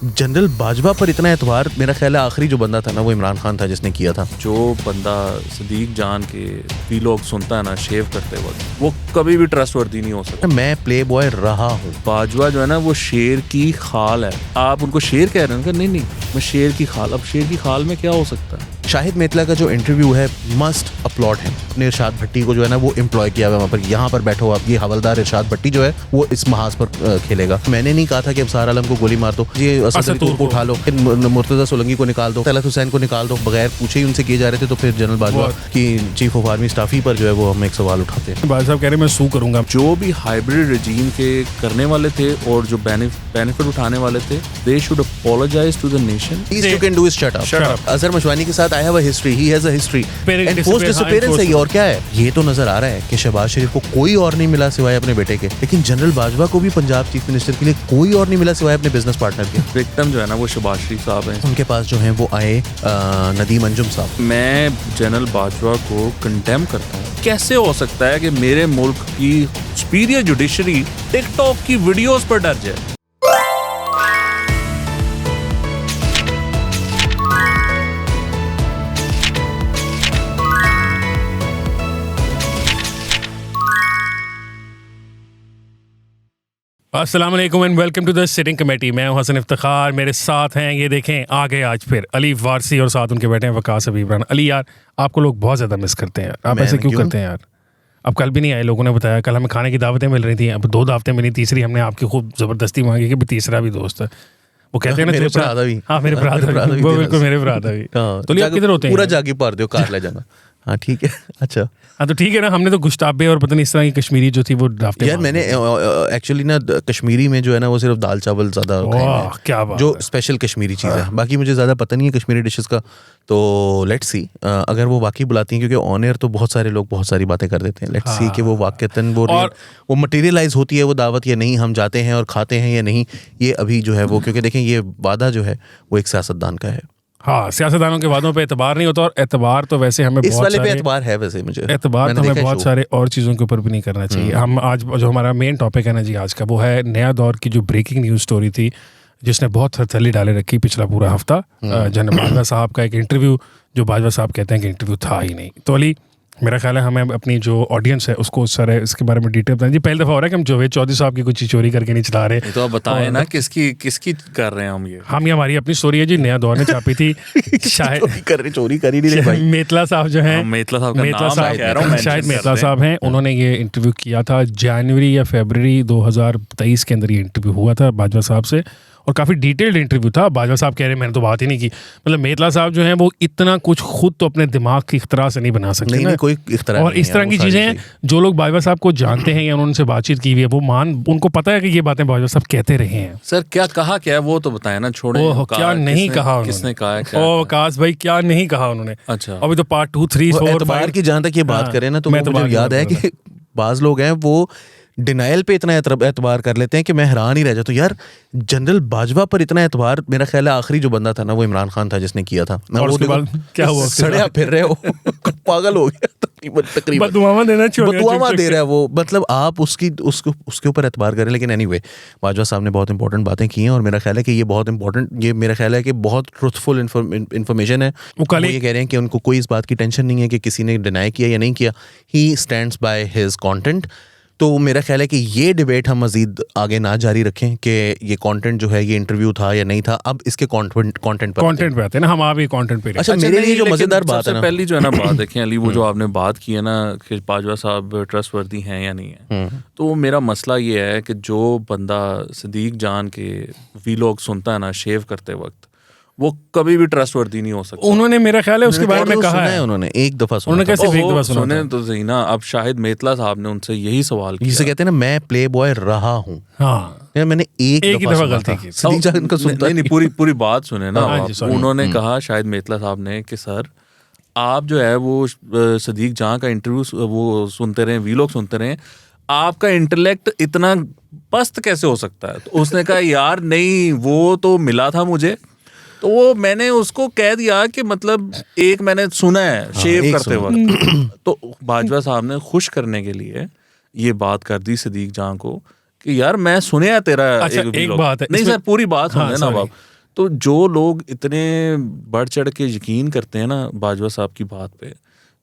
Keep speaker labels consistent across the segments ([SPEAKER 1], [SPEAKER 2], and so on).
[SPEAKER 1] General Bajwa पर इतना एतबार, मेरा ख्याल है आखिरी जो बंदा था ना वो इमरान खान था जिसने किया था।
[SPEAKER 2] जो बंदा सदीक जान के वीलॉग सुनता है ना शेव करते वक्त, वो कभी भी ट्रस्टवर्दी नहीं हो सकता।
[SPEAKER 1] मैं प्ले बॉय रहा हूँ।
[SPEAKER 2] बाजवा जो है ना वो शेर की खाल है। आप उनको शेर कह रहे हैं? नहीं, मैं शेर की खाल। अब शेर की खाल में क्या हो सकता है?
[SPEAKER 1] शाहिद मेतला का जो इंटरव्यू है मस्ट अपलॉड है। अपने इरशाद भट्टी को जो है ना वो एम्प्लॉय किया हुआ है वहाँ पर, यहाँ पर बैठो आप, ये हवलदार इरशाद भट्टी जो है वो इस महाज पर खेलेगा। मैंने नहीं कहा था कि अब सारा आलम को गोली मार दो, ये असद अली तूर को उठा लो, मुर्तजा सोलंकी को निकाल दो, तलत हुसैन को निकाल दो, बगैर पूछे ही उनसे किए जा रहे थे। तो फिर जनरल बाजवा की चीफ ऑफ आर्मी स्टाफ ही पर जो है वो हम एक सवाल उठाते हैं।
[SPEAKER 3] बाज साहब कह रहे हैं मैं सू करूंगा।
[SPEAKER 2] जो भी हाइब्रिड रजीम के करने वाले थे और जो बेनिफिट उठाने वाले थे, they should apologise to the nation.
[SPEAKER 1] Least you can do is shut up. Azhar Mashwani के साथ I have a history, he has a history. Enforced disappearance है ये, और क्या है? ये तो नजर आ रहा है कि शहबाज शरीफ को कोई और नहीं मिला सिवाय अपने बेटे के, लेकिन जनरल बाजवा को भी पंजाब चीफ मिनिस्टर के लिए कोई और नहीं मिला सिवाय अपने बिजनेस पार्टनर के।
[SPEAKER 2] विक्टिम जो है ना वो शहबाज शरीफ साहब हैं।
[SPEAKER 1] उनके पास जो है वो आए नदीम अंजुम साहब।
[SPEAKER 2] मैं जनरल बाजवा को कंडेम करता हूँ। कैसे हो सकता है कि मेरे मुल्क की सुपीरियर जुडिशरी टिकटॉक की वीडियोस पर डर जाए?
[SPEAKER 3] अस्सलाम वालेकुम and welcome to the sitting committee. मैं हूं हसन इफ्तिखार, मेरे साथ हैं ये देखें आ गए आज फिर अली वारसी और साथ उनके बैठे हैं वकास हबीब राना। अली यार आपको लोग बहुत ज़्यादा मिस करते हैं, आप ऐसे क्यों करते हैं यार? अब कल भी नहीं आए, लोगों ने बताया कल हमें खाने की दावतें मिल रही थी, अब 2 दावतें मिली, तीसरी हमने आपकी खूब ज़बरदस्ती मांगी कि तीसरा भी दोस्त है। वो कहते हैं ना
[SPEAKER 1] मेरे भरा भी।
[SPEAKER 3] हाँ मेरे भरा भी, वो बिल्कुल मेरे भरा भी। तो आप किधर होते हैं?
[SPEAKER 1] पूरा जाके पार दो, कार ले जाना। हाँ ठीक है, अच्छा
[SPEAKER 3] हाँ तो ठीक है ना। हमने तो गुश्ताबे और पता नहीं इस तरह की कश्मीरी जो थी वो ड्राफ्ट
[SPEAKER 1] यार मैंने एक्चुअली ना कश्मीरी में जो है ना वो सिर्फ दाल चावल ज़्यादा खाए हैं,
[SPEAKER 3] क्या बात
[SPEAKER 1] जो
[SPEAKER 3] है।
[SPEAKER 1] स्पेशल कश्मीरी चीज़ है। बाकी मुझे ज़्यादा पता नहीं है कश्मीरी डिशेस का, तो लेट्स सी अगर वो वाकई बुलाती हैं, क्योंकि ऑन एयर तो बहुत सारे लोग बहुत सारी बातें कर देते हैं। लेट्स सी कि वो वाकईतन वो मटेरियलाइज होती है वो दावत या नहीं, हम जाते हैं और खाते हैं या नहीं, ये अभी जो है वो, क्योंकि देखें ये वादा जो है वो एक सियासतदान का है।
[SPEAKER 3] हाँ सियासतदानों के वादों पे एतबार नहीं होता, और एतबार तो वैसे हमें
[SPEAKER 1] इस वाले पे एतबार है वैसे मुझे,
[SPEAKER 3] एतबार तो हमें बहुत सारे और चीज़ों के ऊपर भी नहीं करना चाहिए। हम आज जो हमारा मेन टॉपिक है ना जी आज का, वो है नया दौर की जो ब्रेकिंग न्यूज़ स्टोरी थी जिसने बहुत थरथली डाले रखी पिछला पूरा हफ्ता। जनरल बाजवा साहब का एक इंटरव्यू, जो बाजवा साहब कहते हैं कि इंटरव्यू था ही नहीं। तो अली मेरा ख्याल है हमें अपनी जो ऑडियंस है उसको सारे इसके बारे में डिटेल बताएं जी। पहली दफ़ा हो रहा है कि हम जावेद चौधरी साहब की कुछ चोरी करके नहीं चला रहे।
[SPEAKER 2] तो आप बताएं ना किसकी कर रहे हैं हम ये
[SPEAKER 3] हमारी अपनी स्टोरी है जी। नया दौर ने छापी थी शायद
[SPEAKER 1] चोरी करी नहीं भाई।
[SPEAKER 3] मेतला साहब जो हैं, शायद मेतला साहब हैं, उन्होंने ये इंटरव्यू किया था जनवरी या फरवरी 2023 के अंदर। ये इंटरव्यू हुआ था बाजवा साहब से और काफ़ी डिटेल्ड इंटरव्यू था। बाजवा साहब कह रहे हैं मैंने तो बात ही नहीं की। मतलब मेतला साहब जो हैं वो इतना कुछ खुद तो अपने दिमाग की इख्तरा से नहीं बना सकते।
[SPEAKER 1] नहीं, कोई इख्तरा
[SPEAKER 3] और इस तरह की चीज़ें हैं जो लोग बाजवा साहब को जानते हैं या उनसे बातचीत की हुई है, वो उनको पता है कि ये बातें बाजवा साहब कहते रहे हैं।
[SPEAKER 2] सर क्या कहा क्या है वो तो बताएं ना, छोड़े
[SPEAKER 3] क्या नहीं कहा,
[SPEAKER 2] किसने कहा है?
[SPEAKER 3] ओ वकास भाई क्या नहीं कहा उन्होंने?
[SPEAKER 2] अच्छा
[SPEAKER 3] अभी तो पार्ट 2, 3, 4, 5
[SPEAKER 1] की जहाँ तक ये बात करें ना, तो मुझे याद है कि बाज लोग हैं वो डिनाइल पे इतना एतबार कर लेते हैं कि मैं हैरान ही रह जाता हूँ। यार जनरल बाजवा पर इतना एतबार, मेरा ख्याल है आखिरी जो बंदा था ना वो इमरान खान था जिसने किया था।
[SPEAKER 3] और उसके बाद क्या हुआ?
[SPEAKER 1] सड़िया फिर रहे हो, पागल हो गया तकरीबन
[SPEAKER 3] बदुआवा
[SPEAKER 1] दे रहा है वो। मतलब आप उसके ऊपर एतबार करें। लेकिन एनीवे बाजवा साहब ने बहुत इंपॉर्टेंट बातें की हैं और मेरा ख्याल है कि ये बहुत इंपॉर्टेंट, ये मेरा ख्याल है कि बहुत ट्रुथफुल इन्फॉर्मेशन है। वो ये कह रहे हैं कि उनको कोई इस बात की टेंशन नहीं है कि किसी ने डिनाई किया या नहीं किया। He stands by his content. तो मेरा ख्याल है कि ये डिबेट हम मजीद आगे ना जारी रखें कि ये कंटेंट जो है ये इंटरव्यू था या नहीं था। अब इसके कंटेंट पे आते
[SPEAKER 3] हैं ना, हम आप ये कंटेंट पे।
[SPEAKER 1] अच्छा मेरे लिए जो मजेदार बात है ना,
[SPEAKER 2] पहली जो है ना बात देखें अली, वो जो आपने बात की है ना कि बाजवा साहब ट्रस्टवर्दी हैं या नहीं है, तो मेरा मसला ये है कि जो बंदा सदीक जान के वीलॉग सुनता है ना शेव करते वक्त, वो कभी भी ट्रस्टवर्दी नहीं हो सकता।
[SPEAKER 3] उन्होंने मेरा ख्याल है उसके बारे में कहा है,
[SPEAKER 1] उन्होंने एक दफा सुना।
[SPEAKER 3] उन्होंने कैसे एक दफा
[SPEAKER 2] सुने तो सही ना। अब शाहिद मेतला साहब ने उनसे यही सवाल किया,
[SPEAKER 1] जिसे कहते हैं ना मैं प्ले बॉय रहा हूँ।
[SPEAKER 3] हाँ
[SPEAKER 1] यार मैंने एक ही दफा गलती की। सदीक जान का सुनता
[SPEAKER 2] नहीं, पूरी बात सुने ना। उन्होंने कहा शाहिद मेतला साहब ने कि सर आप जो है वो सदीक जान का इंटरव्यू वो सुनते रहे, वीलॉग सुनते रहे, आपका इंटेलेक्ट इतना पस्त कैसे हो सकता है? तो उसने कहा यार नहीं, वो तो मिला था मुझे, तो वो मैंने उसको कह दिया कि मतलब एक मैंने सुना है शेव करते वक्त। तो बाजवा साहब ने खुश करने के लिए ये बात कर दी सदीक जान को कि यार मैं सुने तेरा
[SPEAKER 3] अच्छा, एक बात है
[SPEAKER 2] नहीं सर पूरी बात सुने ना बाप तो जो लोग इतने बढ़ चढ़ के यकीन करते हैं ना बाजवा साहब की बात पे,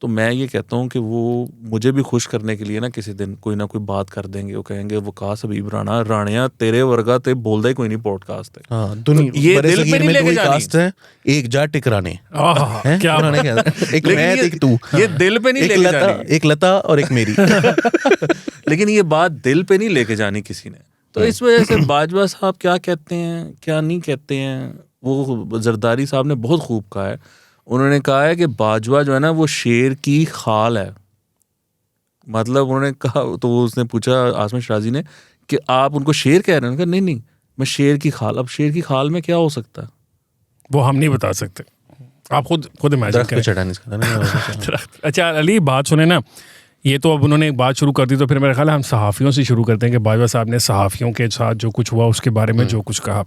[SPEAKER 2] तो मैं ये कहता हूँ कि वो मुझे भी खुश करने के लिए ना किसी दिन कोई ना कोई बात कर देंगे, वो कहेंगे वकास हबीब राणा राणिया तेरे वर्गा ते बोलदा ही कोई नहीं पॉडकास्ट है।
[SPEAKER 1] हाँ, दुनिया
[SPEAKER 2] ये
[SPEAKER 1] बड़े
[SPEAKER 2] दिल पे
[SPEAKER 1] सगीर
[SPEAKER 2] नहीं
[SPEAKER 1] में
[SPEAKER 2] लेके
[SPEAKER 1] दो
[SPEAKER 2] जानी।
[SPEAKER 1] कास्ट है, एक जाट एक राणे हैं?
[SPEAKER 3] क्या
[SPEAKER 1] राणे क्या एक
[SPEAKER 2] लेकिन
[SPEAKER 1] मैं एक तू,
[SPEAKER 2] ये दिल पे नहीं
[SPEAKER 1] एक
[SPEAKER 2] लेके
[SPEAKER 1] लता
[SPEAKER 2] जानी।
[SPEAKER 1] एक लता और एक मेरी।
[SPEAKER 2] लेकिन ये बात दिल पे नहीं लेके जानी किसी ने। तो इस वजह से बाजवा साहब क्या कहते हैं क्या नहीं कहते हैं, वो जरदारी साहब ने बहुत खूब कहा है। उन्होंने कहा है कि बाजवा जो है ना वो शेर की खाल है। मतलब उन्होंने कहा, तो उसने पूछा आसम शराजी ने कि आप उनको शेर कह रहे हैं? नहीं नहीं, मैं शेर की खाल। अब शेर की खाल में क्या हो सकता है
[SPEAKER 3] वो हम नहीं बता सकते, आप खुद इमेजिन
[SPEAKER 1] दरख्त पे चढ़ा नहीं सकता।
[SPEAKER 3] अच्छा अली, बात सुने ना, ये तो अब उन्होंने एक बात शुरू कर दी, तो फिर मेरा ख्याल है हम सहाफ़ियों से शुरू करते हैं कि बाजवा साहब ने सहाफ़ियों के साथ जो कुछ हुआ उसके बारे में जो कुछ कहा।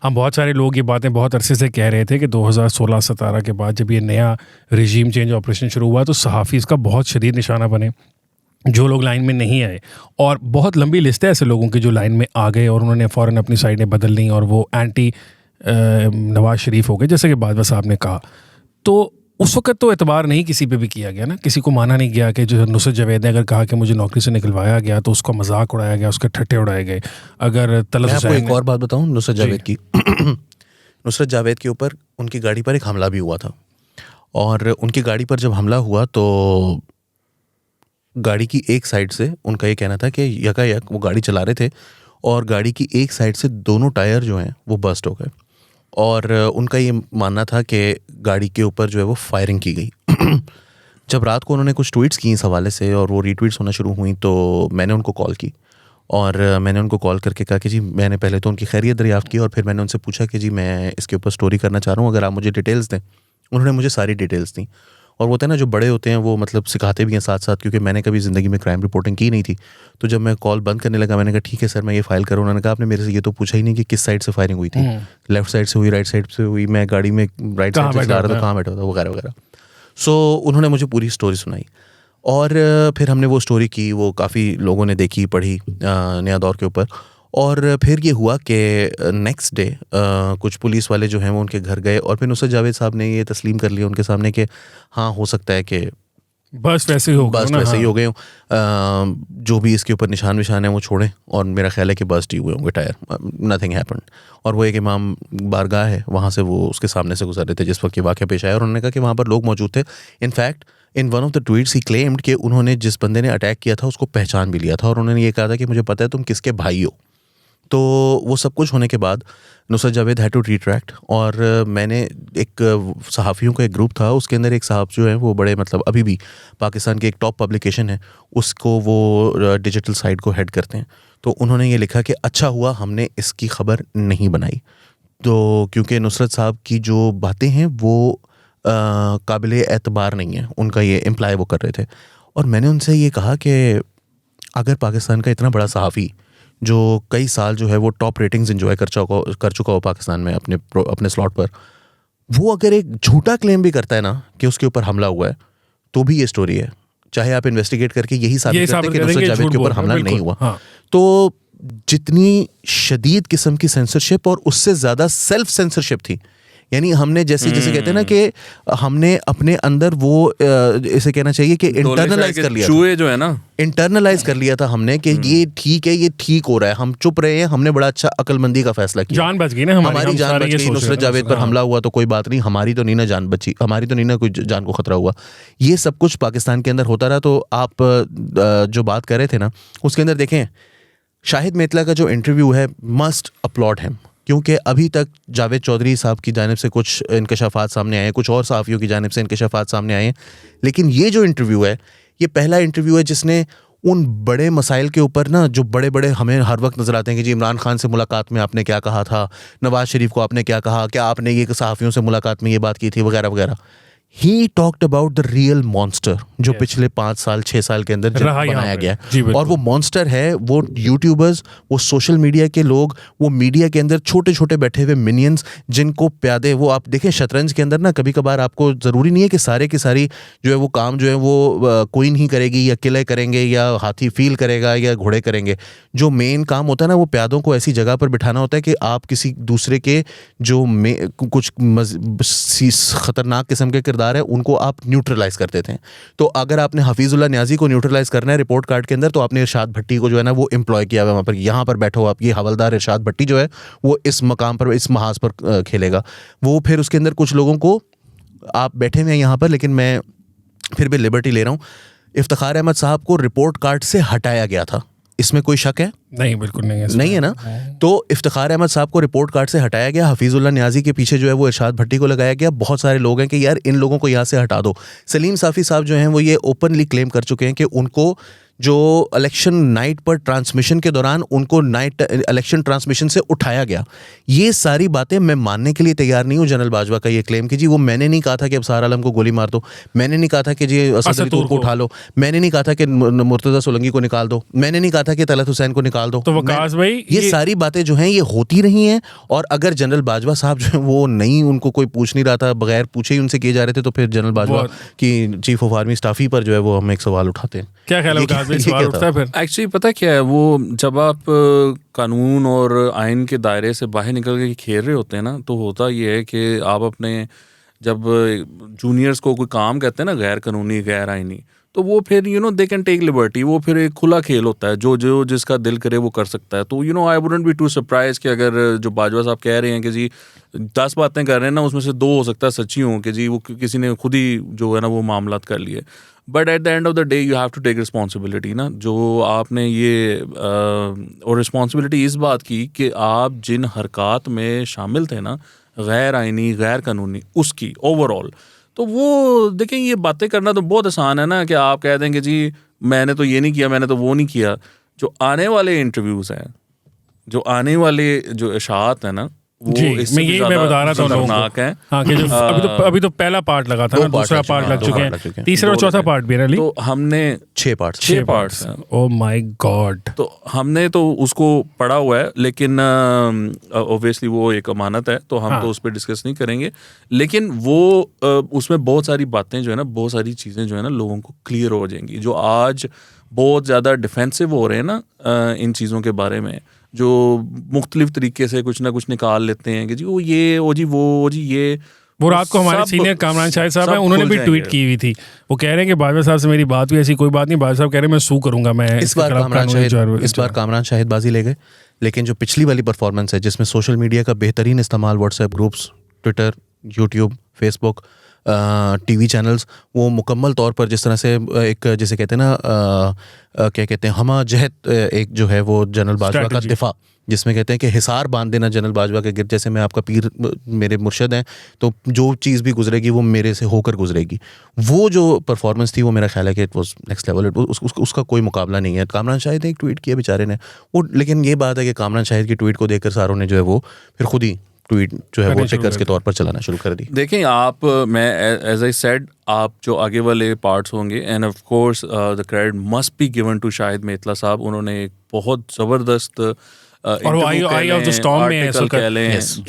[SPEAKER 3] हम बहुत सारे लोग ये बातें बहुत अरसे से कह रहे थे कि 2016-17 के बाद जब ये नया रिजीम चेंज ऑपरेशन शुरू हुआ तो सहाफ़ी इसका बहुत शदीद निशाना बने, जो लोग लाइन में नहीं आए। और बहुत लंबी लिस्ट है ऐसे लोगों की जो लाइन में आ गए और उन्होंने फ़ौरन अपनी साइडें बदल ली और वो एंटी नवाज शरीफ हो गए, जैसे कि बाजवा साहब ने कहा। तो उस वक्त तो एतबार नहीं किसी पे भी किया गया ना, किसी को माना नहीं गया कि जो नुसरत जावेद ने अगर कहा कि मुझे नौकरी से निकलवाया गया तो उसका मजाक उड़ाया गया, उसके ठट्ठे उड़ाए गए। अगर तलब
[SPEAKER 1] मैं आपको एक और बात बताऊं नुसरत जावेद की। नुसरत जावेद के ऊपर उनकी गाड़ी पर एक हमला भी हुआ था, और उनकी गाड़ी पर जब हमला हुआ तो गाड़ी की एक साइड से उनका ये कहना था कि यकायक वो गाड़ी चला रहे थे और गाड़ी की एक साइड से दोनों टायर जो हैं वो बस्ट हो गए, और उनका ये मानना था कि गाड़ी के ऊपर जो है वो फायरिंग की गई। जब रात को उन्होंने कुछ ट्वीट्स की इस हवाले से और वो रीट्वीट्स होना शुरू हुई तो मैंने उनको कॉल की, और मैंने उनको कॉल करके कहा कि जी मैंने पहले तो उनकी खैरियत दरियाफ़्त की और फिर मैंने उनसे पूछा कि जी मैं इसके ऊपर स्टोरी करना चाह रहा हूँ, अगर आप मुझे डिटेल्स दें। उन्होंने मुझे सारी डिटेल्स दी, और वो होता है ना जो बड़े होते हैं वो मतलब सिखाते भी हैं साथ साथ, क्योंकि मैंने कभी ज़िंदगी में क्राइम रिपोर्टिंग की नहीं थी। तो जब मैं कॉल बंद करने लगा मैंने कहा ठीक है सर मैं ये फ़ाइल करूँ। उन्होंने कहा आपने मेरे से ये तो पूछा ही नहीं कि किस साइड से फायरिंग हुई थी, लेफ्ट साइड से हुई, राइट साइड से हुई, मैं गाड़ी में राइट साइड से जा रहा था, कहाँ बैठा था, वगैरह वगैरह। सो उन्होंने मुझे पूरी स्टोरी सुनाई, और फिर हमने वो स्टोरी की, वो काफ़ी लोगों ने देखी पढ़ी नया दौर के ऊपर। और फिर ये हुआ कि नेक्स्ट डे कुछ पुलिस वाले जो हैं वो उनके घर गए, और फिर नुसरत जावेद साहब ने ये तस्लीम कर लिया उनके सामने कि हाँ हो सकता है कि
[SPEAKER 3] बस वैसे ही हो गए,
[SPEAKER 1] बस वैसे ही हो गए, जो भी इसके ऊपर निशान विशान है वो छोड़ें, और मेरा ख्याल है कि बस्ट ही हुए होंगे टायर, नथिंग हैपेंड। और वो एक इमाम बारगाह है, वहाँ से वो उसके सामने से गुजर रहे थे जिस वक्त ये वाक़या पेश आया, और उन्होंने कहा कि वहाँ पर लोग मौजूद थे। In fact in one of the tweets he claimed कि उन्होंने जिस बंदे ने अटैक किया था उसको पहचान भी लिया था, और उन्होंने ये कहा था कि मुझे पता है तुम किसके भाई हो। तो वो सब कुछ होने के बाद Nusrat Javed had to retract, और मैंने एक सहाफ़ियों का एक ग्रुप था, उसके अंदर एक साहब जो है वो बड़े मतलब अभी भी पाकिस्तान की एक टॉप पब्लिकेशन है उसको वो डिजिटल साइट को हेड करते हैं। तो उन्होंने ये लिखा कि अच्छा हुआ हमने इसकी ख़बर नहीं बनाई, तो क्योंकि नुसरत साहब की जो बातें हैं वो काबिल एतबार नहीं है, उनका ये इम्प्लाई वो कर रहे थे। और मैंने उनसे ये कहा कि अगर पाकिस्तान का इतना बड़ा सहाफ़ी जो कई साल जो है वो टॉप रेटिंग्स एंजॉय कर चुका हो पाकिस्तान में अपने स्लॉट पर, वो अगर एक झूठा क्लेम भी करता है ना कि उसके ऊपर हमला हुआ है, तो भी ये स्टोरी है, चाहे आप इन्वेस्टिगेट करके यही साबित करते कि नुसरत जावेद के ऊपर हमला नहीं हुआ।
[SPEAKER 3] हाँ।
[SPEAKER 1] तो जितनी शदीद किस्म की सेंसरशिप और उससे ज़्यादा सेल्फ सेंसरशिप थी, यानी हमने जैसे कहते हैं ना कि हमने अपने अंदर वो इसे कहना चाहिए कि इंटरनलाइज कर लिया,
[SPEAKER 2] चूहे जो है ना
[SPEAKER 1] इंटरनलाइज कर लिया था हमने कि ये ठीक है, ये ठीक हो रहा है, हम चुप रहे हैं, हमने बड़ा अच्छा अक्लमंदी का फैसला किया,
[SPEAKER 3] जान बच गई ना
[SPEAKER 1] हमारी जान बच गई। नुसरत जावेद पर हमला हुआ तो कोई बात नहीं, हमारी तो नहीं ना जान बची, हमारी तो नहीं ना कोई जान को खतरा हुआ। ये सब कुछ पाकिस्तान के अंदर होता रहा। तो आप जो बात कर रहे थे ना उसके अंदर देखें, शाहिद मेतला का जो इंटरव्यू है मस्ट अपलॉड हिम, क्योंकि अभी तक जावेद चौधरी साहब की जानिब से कुछ इंकशाफात सामने आए हैं, कुछ और सहाफ़ियों की जानिब से इंकशाफात सामने आए हैं, लेकिन ये जो इंटरव्यू है ये पहला इंटरव्यू है जिसने उन बड़े मसाइल के ऊपर ना, जो बड़े बड़े हमें हर वक्त नज़र आते हैं कि जी इमरान खान से मुलाकात में आपने क्या कहा था, नवाज शरीफ को आपने क्या कहा, क्या आपने ये सहाफ़ियों से मुलाकात में ये बात की थी, वगैरह वगैरह, he talked about the real monster जो पिछले 5 साल 6 साल के अंदर बनाया गया है। और वो मॉन्स्टर है वो यूट्यूबर्स, वो सोशल मीडिया के लोग, वो मीडिया के अंदर छोटे छोटे बैठे हुए मिनियंस जिनको प्यादे, वो आप देखें शतरंज के अंदर ना कभी कभार आपको ज़रूरी नहीं है कि सारे की सारी जो है वो काम जो है वो क्वीन ही करेगी या किले करेंगे या हाथी फील करेगा या घोड़े करेंगे। जो मेन काम होता है ना वो प्यादों को ऐसी जगह पर बिठाना होता है कि आप किसी दूसरे के जो कुछ खतरनाक किस्म के किरदार है उनको आप न्यूट्रलाइज कर देते हैं। तो अगर आपने हफीजुल्लाह न्याजी को न्यूट्रलाइज करना है रिपोर्ट कार्ड के अंदर तो आपने इरशाद भट्टी को जो है ना वो एम्प्लॉय किया हुआ है वहाँ पर, यहाँ पर बैठो आप, ये हवलदार इरशाद भट्टी जो है वो इस मकाम पर इस महाज पर खेलेगा। वो फिर उसके अंदर कुछ लोगों को आप बैठे हुए हैं यहाँ पर, लेकिन मैं फिर भी लिबर्टी ले रहा हूँ, इफ्तिखार अहमद साहब को रिपोर्ट कार्ड से हटाया गया था, इसमें कोई शक है?
[SPEAKER 3] नहीं, बिल्कुल नहीं है।
[SPEAKER 1] नहीं है ना? तो इफ्तिखार अहमद साहब को रिपोर्ट कार्ड से हटाया गया, हफीजुल्लाह न्याजी के पीछे जो है वो इरशाद भट्टी को लगाया गया। बहुत सारे लोग हैं कि यार इन लोगों को यहाँ से हटा दो। सलीम साफ़ी साहब जो हैं वो ये ओपनली क्लेम कर चुके हैं कि उनको जो इलेक्शन नाइट पर ट्रांसमिशन के दौरान उनको नाइट इलेक्शन ट्रांसमिशन से उठाया गया। ये सारी बातें मैं मानने के लिए तैयार नहीं हूँ जनरल बाजवा का ये क्लेम कि जी वो मैंने नहीं कहा था कि अब सारा आलम को गोली मार दो, मैंने नहीं कहा था कि जी असद अली तूर को उठा लो, मैंने नहीं कहा था कि मुर्तज़ा सोलंकी को निकाल दो, मैंने नहीं कहा था कि तलत हुसैन को निकाल दो।
[SPEAKER 3] तो वकास भाई
[SPEAKER 1] ये सारी बातें जो हैं ये होती रही हैं। और अगर जनरल बाजवा साहब जो है वो नहीं, उनको कोई पूछ नहीं रहा था, बगैर पूछे ही उनसे किए जा रहे थे, तो फिर जनरल बाजवा की चीफ ऑफ आर्मी स्टाफ ही पर जो है वो हम एक सवाल उठाते हैं।
[SPEAKER 3] क्या ख्याल है? सवाल उठता है फिर
[SPEAKER 2] एक्चुअली पता क्या है, वो जब आप कानून और आइन के दायरे से बाहर निकल के खेल रहे होते हैं ना, तो होता ये है कि आप अपने जब जूनियर्स को कोई काम कहते हैं ना गैर कानूनी गैर आइनी, तो वो फिर दे कैन टेक लिबर्टी, वो फिर एक खुला खेल होता है, जो जो जिसका दिल करे वो कर सकता है। तो I wouldn't be too surprise कि अगर जो बाजवा साहब कह रहे हैं कि जी 10 बातें कर रहे हैं ना, उसमें से 2 हो सकता है सच्ची हों कि जी वो किसी ने खुद ही जो है ना वो मामलात कर लिए। But at the end of the day you have to take responsibility ना, जो आपने ये और रिस्पॉन्सिबिलिटी इस बात की कि आप जिन हरकत में शामिल थे ना गैर आइनी गैर कानूनी, उसकी ओवरऑल, तो वो देखें ये बातें करना तो बहुत आसान है ना कि आप कह देंगे जी मैंने तो ये नहीं किया, मैंने तो वो नहीं किया। जो आने वाले इंटरव्यूज़ हैं, जो आने वाले जो इशाअत है ना, वो
[SPEAKER 3] मैं बता रहा था खतरनाक है। हाँ, कि जो अभी तो पहला पार्ट लगा था ना, दूसरा पार्ट लग चुके हैं, तीसरा और चौथा पार्ट भी है।
[SPEAKER 2] तो हमने 6 पार्ट्स हैं।
[SPEAKER 3] Oh my God.
[SPEAKER 2] तो हमने तो उसको पढ़ा हुआ है, लेकिन ऑब्वियसली वो एक अमानत है, तो हम तो उस पर डिस्कस नहीं करेंगे। लेकिन वो उसमें बहुत सारी बातें जो है ना, बहुत सारी चीज़ें जो है ना लोगों को क्लियर हो जाएंगी। जो आज बहुत ज़्यादा डिफेंसिव हो रहे हैं ना इन चीज़ों के बारे में, जो मुख्तलिफ तरीके से कुछ ना कुछ निकाल लेते हैं कि जी वो ये
[SPEAKER 3] वो रात को हमारे सीनियर कामरान शाहिद साहब हैं, उन्होंने भी ट्वीट की हुई थी। वो कह रहे हैं कि बाजवा साहब से मेरी बात हुई, ऐसी कोई बात नहीं, बाजवा साहब कह रहे हैं मैं सू करूंगा। मैं
[SPEAKER 1] इस बार कामरान शाहिद बाजी ले गए, लेकिन जो पिछली वाली परफॉर्मेंस है जिसमें सोशल मीडिया का बेहतरीन इस्तेमाल, WhatsApp groups, Twitter, YouTube, Facebook, TV channels, वो मुकम्मल तौर पर जिस तरह से एक जिसे कहते हैं ना क्या कहते हैं हमा जहत, एक जो है वो जनरल बाजवा का दिफा, जिसमें कहते हैं कि हिसार बांध देना जनरल बाजवा के गिर्द, जैसे मैं आपका पीर, मेरे मुर्शद हैं, तो जो चीज़ भी गुजरेगी वो मेरे से होकर गुजरेगी। वो जो परफॉर्मेंस थी वो मेरा ख्याल है कि इट वाज नेक्स्ट लेवल। उसका कोई मुकाबला नहीं है। कामरान शाहिद ने एक ट्वीट किया बेचारे ने वो, लेकिन ये बात है कि कामरान शाहिद की ट्वीट को देखकर सारों ने जो है वो फिर खुद ही ट्वीट जो है वो टिकर्स के तौर पर चलाना शुरू कर दी।
[SPEAKER 2] देखें आप, मैं एज आई सेड, आप जो आगे वाले पार्ट्स होंगे, and of course the credit must be given to Shahid Metla साहब। उन्होंने एक बहुत ज़बरदस्त
[SPEAKER 3] और वो आई ऑफ द स्टॉर्म में है,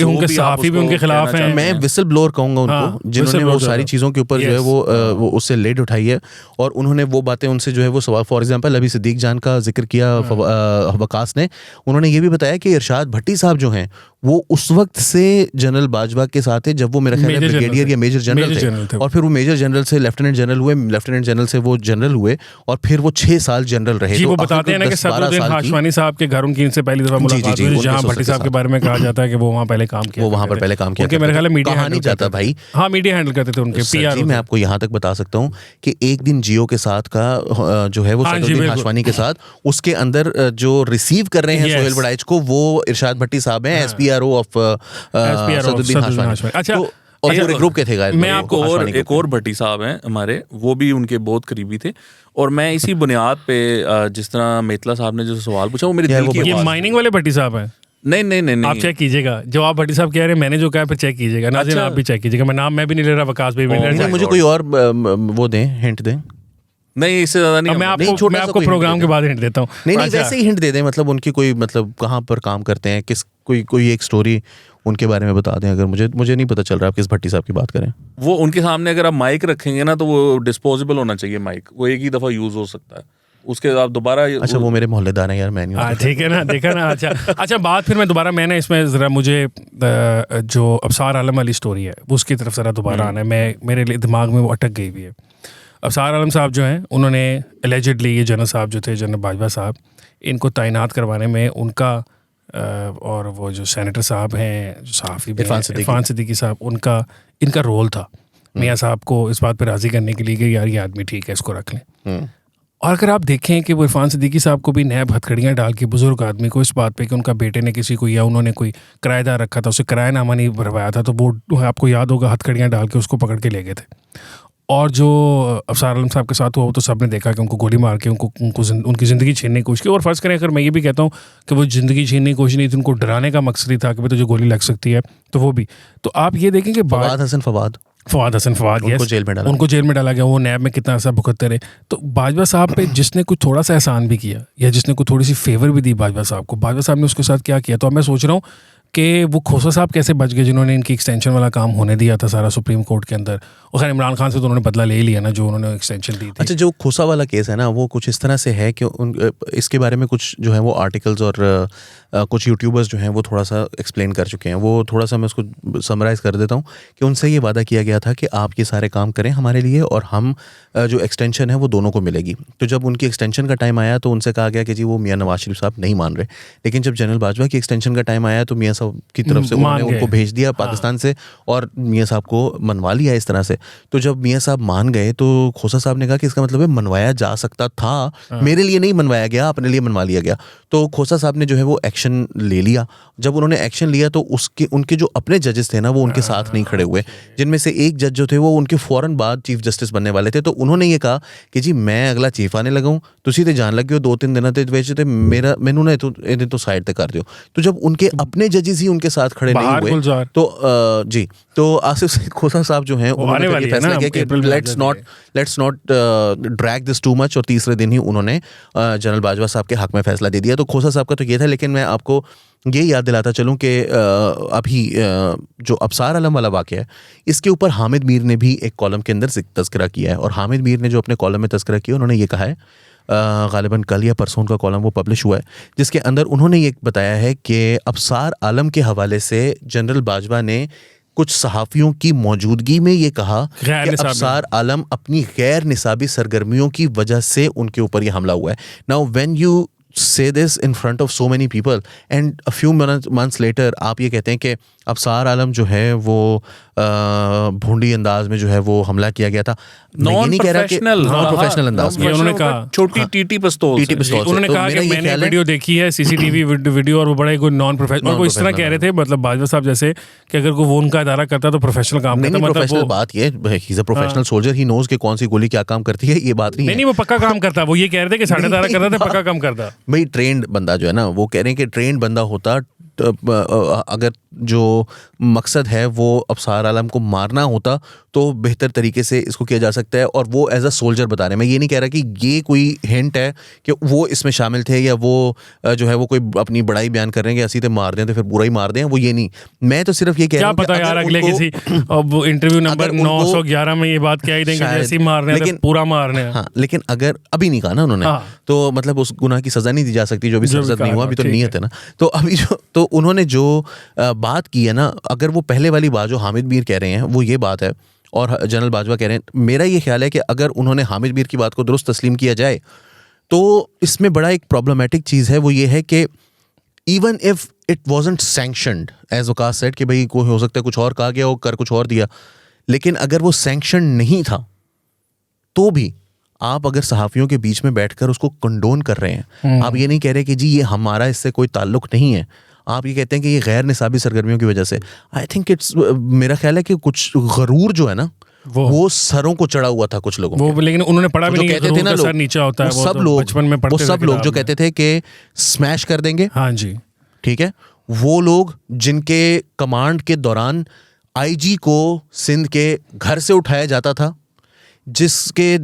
[SPEAKER 3] उनके सहाफ़ी भी उनके खिलाफ हैं।
[SPEAKER 1] मैं विसल ब्लोअर कहूँगा उनको, जिन्होंने वो सारी चीज़ों के ऊपर जो है वो उससे लेड उठाई है, और उन्होंने वो बातें उनसे जो है वो सवाल, फॉर एग्जांपल अभी सिद्दीक जान का जिक्र किया वकास ने, उन्होंने ये भी बताया कि इरशाद भट्टी साहब जो हैं वो उस वक्त से जनरल बाजवा के साथ है जब वो मेरा ख्याल है ब्रिगेडियर या मेजर जनरल थे, और फिर वो मेजर जनरल से लेफ्टिनेंट जनरल हुए, लेफ्टिनेंट जनरल से वो जनरल हुए, और फिर वो 6 साल जनरल रहे।
[SPEAKER 3] वो बताते हैं ना कि सदरुद्दीन हाशवानी साहब के घर उनकी इनसे पहली दफा मुलाकात हुई, जहां भट्टी साहब के बारे में कहा जाता है कि वो वहाँ पहले काम किया,
[SPEAKER 1] वो वहाँ पर पहले काम किया,
[SPEAKER 3] मेरे ख्याल में मीडिया
[SPEAKER 1] नहीं जाता भाई।
[SPEAKER 3] हाँ, मीडिया हैंडल करते थे उनके पीआर।
[SPEAKER 1] मैं आपको यहाँ तक बता सकता हूँ कि एक दिन जियो के साथ का जो है वो सदरुद्दीन हाशवानी के साथ, उसके अंदर जो रिसीव कर रहे हैं सोहेल बड़ाइच को, वो इरशाद भट्टी साहब हैं, SPRO ऑफ सदरुद्दीन हाशवानी।
[SPEAKER 3] अच्छा,
[SPEAKER 1] और पूरे ग्रुप के थे।
[SPEAKER 2] मैं आपको और एक और भट्टी साहब हैं हमारे, वो भी उनके बहुत करीबी थे। और मैं इसी बुनियाद पे जिस तरह मेतला साहब ने जो सवाल पूछा वो मेरे दिल की बात।
[SPEAKER 3] ये माइनिंग वाले भट्टी साहब हैं।
[SPEAKER 2] नहीं
[SPEAKER 3] आप चेक कीजिएगा जो आप भट्टी साहब कह रहे हैं, मैंने जो कहा फिर चेक कीजिएगा। नाज़रीन आप भी चेक कीजिएगा। मैं भी नहीं ले रहा, वकास भाई भी नहीं ले रहा।
[SPEAKER 1] मुझे कोई और वो दें, हिंट दें।
[SPEAKER 2] नहीं, इससे ज्यादा नहीं।
[SPEAKER 3] मैं आपको प्रोग्राम के बाद हिंट देता हूँ।
[SPEAKER 1] नहीं वैसे ही हिंट दे दें, मतलब उनकी कोई, मतलब कहाँ पर काम करते हैं, किस कोई एक स्टोरी उनके बारे में बता दें। अगर मुझे नहीं पता चल रहा आप किस भट्टी साहब की बात करें।
[SPEAKER 2] वो उनके सामने अगर आप माइक रखेंगे ना तो वो डिस्पोजेबल होना चाहिए माइक, वो एक ही दफा यूज हो सकता है, उसके आप दोबारा।
[SPEAKER 1] अच्छा वो मेरे मोहल्लेदार हैं यार, मैं नहीं।
[SPEAKER 3] ठीक है ना, देखा ना। अच्छा बात फिर मैं दोबारा, मैंने इसमें ज़रा मुझे जो अबसार आलम वाली स्टोरी है उसकी तरफ ज़रा दोबारा आना है। मेरे दिमाग में वो अटक गई हुई है। अबसार आलम साहब जो हैं, उन्होंने एलिजिडली ये जनरल साहब जो थे, जनरल बाजवा साहब, इनको तैनात करवाने में उनका और वो जो सेनेटर साहब हैं, जो सहाफ़ी इरफान सिद्दीकी साहब, इनका रोल था मियाँ साहब को इस बात पर राज़ी करने के लिए कि यार ये आदमी ठीक है, इसको रख लें। और अगर आप देखें कि वो इरफान सिद्दीकी साहब को भी नैब हथकड़ियाँ डाल के बुजुर्ग आदमी को इस बात पे कि उनका बेटे ने किसी को या उन्होंने कोई किराएदार रखा था, उसे किरायानामा नहीं भरवाया था, तो वो आपको याद होगा हथकड़ियाँ डाल के उसको पकड़ के ले गए थे। और जो अफसार आलम साहब के साथ हुआ वो तो सब ने देखा कि उनको गोली मार के उनकी ज़िंदगी छीनने की कोशिश की। और फ़र्ज़ करें अगर मैं ये भी कहता हूँ कि वो ज़िंदगी छीनने की कोशिश नहीं थी, उनको डराने का मकसद ही था कि भाई तुझे गोली लग सकती है, तो वो भी। तो आप ये देखें कि फवाद उनको जेल में डाला गया, वो नैब में कितना ऐसा भुगतते रहे। तो बाजवा साहब पे जिसने कुछ थोड़ा सा एहसान भी किया या जिसने कुछ थोड़ी सी फेवर भी दी बाजवा साहब को, बाजवा साहब ने उसके साथ क्या किया। तो अब मैं सोच रहा हूँ कि वो खोसा साहब कैसे बच गए जिन्होंने इनकी एक्सटेंशन वाला काम होने दिया था सारा सुप्रीम कोर्ट के अंदर। और खैर इमरान खान से तो उन्होंने बदला ले ही लिया ना, जो उन्होंने एक्सटेंशन दी थी।
[SPEAKER 1] अच्छा जो खोसा वाला केस है ना, वो कुछ इस तरह से है कि इसके बारे में कुछ जो है वो आर्टिकल्स और कुछ यूट्यूबर्स जो हैं वो थोड़ा सा एक्सप्लेन कर चुके हैं। वो थोड़ा सा मैं उसको समराइज़ कर देता हूँ कि उनसे ये वादा किया गया था कि आप ये सारे काम करें हमारे लिए और हम जो एक्सटेंशन है वो दोनों को मिलेगी। तो जब उनकी एक्सटेंशन का टाइम आया तो उनसे कहा गया कि जी वो मियाँ नवाज शरीफ साहब नहीं मान रहे। लेकिन जब जनरल बाजवा की एक्सटेंशन का टाइम आया तो मियाँ साहब की तरफ से उन्होंने उनको भेज दिया पाकिस्तान से और मियाँ साहब को मनवा लिया इस तरह से। तो जब मियाँ साहब मान गए तो खोसा साहब ने कहा कि इसका मतलब है मनवाया जा सकता था, मेरे लिए नहीं मनवाया गया, अपने लिए मनवा लिया गया। तो खोसा साहब ने जो है वो एक्शन ले लिया। जब उन्होंने एक्शन लिया तो उनके जो अपने जजेस थे ना वो उनके साथ नहीं खड़े हुए, जिनमें से एक जज जो थे वो उनके फौरन बाद चीफ जस्टिस बनने वाले थे। तो उन्होंने ये कहा कि जी मैं अगला चीफ आने लगा हूँ, तुसी ते जान लगे हो 2-3 दिन ते मैनू ना तो साइड ते कर दियो। तो जब उनके अपने जजेस ही उनके साथ खड़े नहीं हुए तो जी तो आसिफ सईद खोसा साहब जो हैं उन्होंने फैसला किया कि let's not drag this too much, और तीसरे दिन ही उन्होंने जनरल बाजवा साहब के हक में फैसला दे दिया। तो खोसा साहब का तो ये था। लेकिन मैं आपको ये याद दिलाता चलूं कि अभी जो अबसार आलम वाला वाक़या है इसके ऊपर हामिद मीर ने भी एक कॉलम के अंदर तज़किरा किया है। और हामिद मीर ने जो अपने कॉलम में तज़किरा किया उन्होंने ये कहा है, ग़ालिबन कल या परसों का कॉलम वो पब्लिश हुआ है, जिसके अंदर उन्होंने ये बताया है कि अबसार आलम के हवाले से जनरल बाजवा ने कुछ सहाफ़ियों की मौजूदगी में ये कहा कि अबसार आलम अपनी गैर निसाबी सरगर्मियों की वजह से उनके ऊपर ये हमला हुआ है। Now when you say this in front of so many people and a few months later आप ये कहते हैं कि अबसार आलम जो है वो भूंडी अंदाज में जो है वो हमला किया गया था।
[SPEAKER 2] नॉन
[SPEAKER 1] प्रोफेशनल अंदाज में
[SPEAKER 2] उन्होंने कहा छोटी टीटी पिस्तौल
[SPEAKER 3] उन्होंने कहा कि मैंने वीडियो देखी है सीसीटीवी वीडियो और वो बड़ा कोई नॉन प्रोफेशनल, और वो इस तरह कह रहे थे मतलब बाजवा साहब जैसे कि अगर वो उनका इदारा करता तो प्रोफेशनल काम करता। मतलब
[SPEAKER 1] प्रोफेशनल बात ये he is a professional soldier, he knows कि कौन सी गोली क्या काम करती है, ये बात नहीं है।
[SPEAKER 3] नहीं वो पक्का काम करता, वो ये कह रहे थे कि साढ़े इदारा करता था, पक्का काम करता
[SPEAKER 1] भाई। ट्रेंड बंदा जो है ना, वो कह रहे हैं कि ट्रेंड बंदा होता, अगर जो मकसद है वो अबसार आलम को मारना होता तो बेहतर तरीके से इसको किया जा सकता है। और वो एज अ सोल्जर बता रहे हैं। मैं ये नहीं कह रहा कि ये कोई हिंट है कि वो इसमें शामिल थे या वो जो है वो कोई अपनी बड़ाई बयान कर रहे हैं कि ऐसी तो मार दें तो फिर बुरा ही मार दें, वो ये नहीं। मैं तो सिर्फ ये कह रहा हूं
[SPEAKER 3] पता यार अगले किसी अब इंटरव्यू नंबर 911 में ये बात क्या ही देंगे जैसे मारने हैं, लेकिन पूरा मारने हैं।
[SPEAKER 1] हाँ, लेकिन अगर अभी नहीं कहा ना उन्होंने, तो मतलब उस गुनाह की सजा नहीं दी जा सकती जो अभी सरजद नहीं हुआ, अभी तो नीयत है ना। तो अभी जो तो उन्होंने जो बात की है ना, अगर वो पहले वाली बात जो हामिद मीर कह रहे हैं वो ये बात है और जनरल बाजवा कह रहे हैं, मेरा ये ख्याल है कि अगर उन्होंने हामिद मीर की बात को दुरुस्त तस्लीम किया जाए तो इसमें बड़ा एक प्रॉब्लमेटिक चीज़ है। वो ये है कि even if it wasn't sanctioned as Waqas said कि भाई कोई हो सकता है कुछ और कहा गया हो, कर कुछ और दिया, लेकिन अगर वो सैंक्शन नहीं था तो भी आप अगर सहाफ़ियों के बीच में बैठकर उसको कंडोन कर रहे हैं, आप ये नहीं कह रहे कि जी ये हमारा इससे कोई ताल्लुक नहीं है, आप ये कहते हैं कि ये गैर निसाबी सरगर्मियों की वजह से, आई थिंक इट्स, मेरा ख्याल है कि कुछ गरूर जो है ना वो सरों को चढ़ा हुआ था कुछ लोगों
[SPEAKER 3] वो, लेकिन उन्होंने पढ़ा भी नहीं,
[SPEAKER 1] कहते थे ना
[SPEAKER 3] सर नीचा होता है,
[SPEAKER 1] वो सब लोग जो कहते थे कि स्मैश कर देंगे,
[SPEAKER 3] हाँ जी
[SPEAKER 1] ठीक है, वो लोग जिनके कमांड के दौरान आईजी को सिंध के घर से उठाया जाता था, जिसके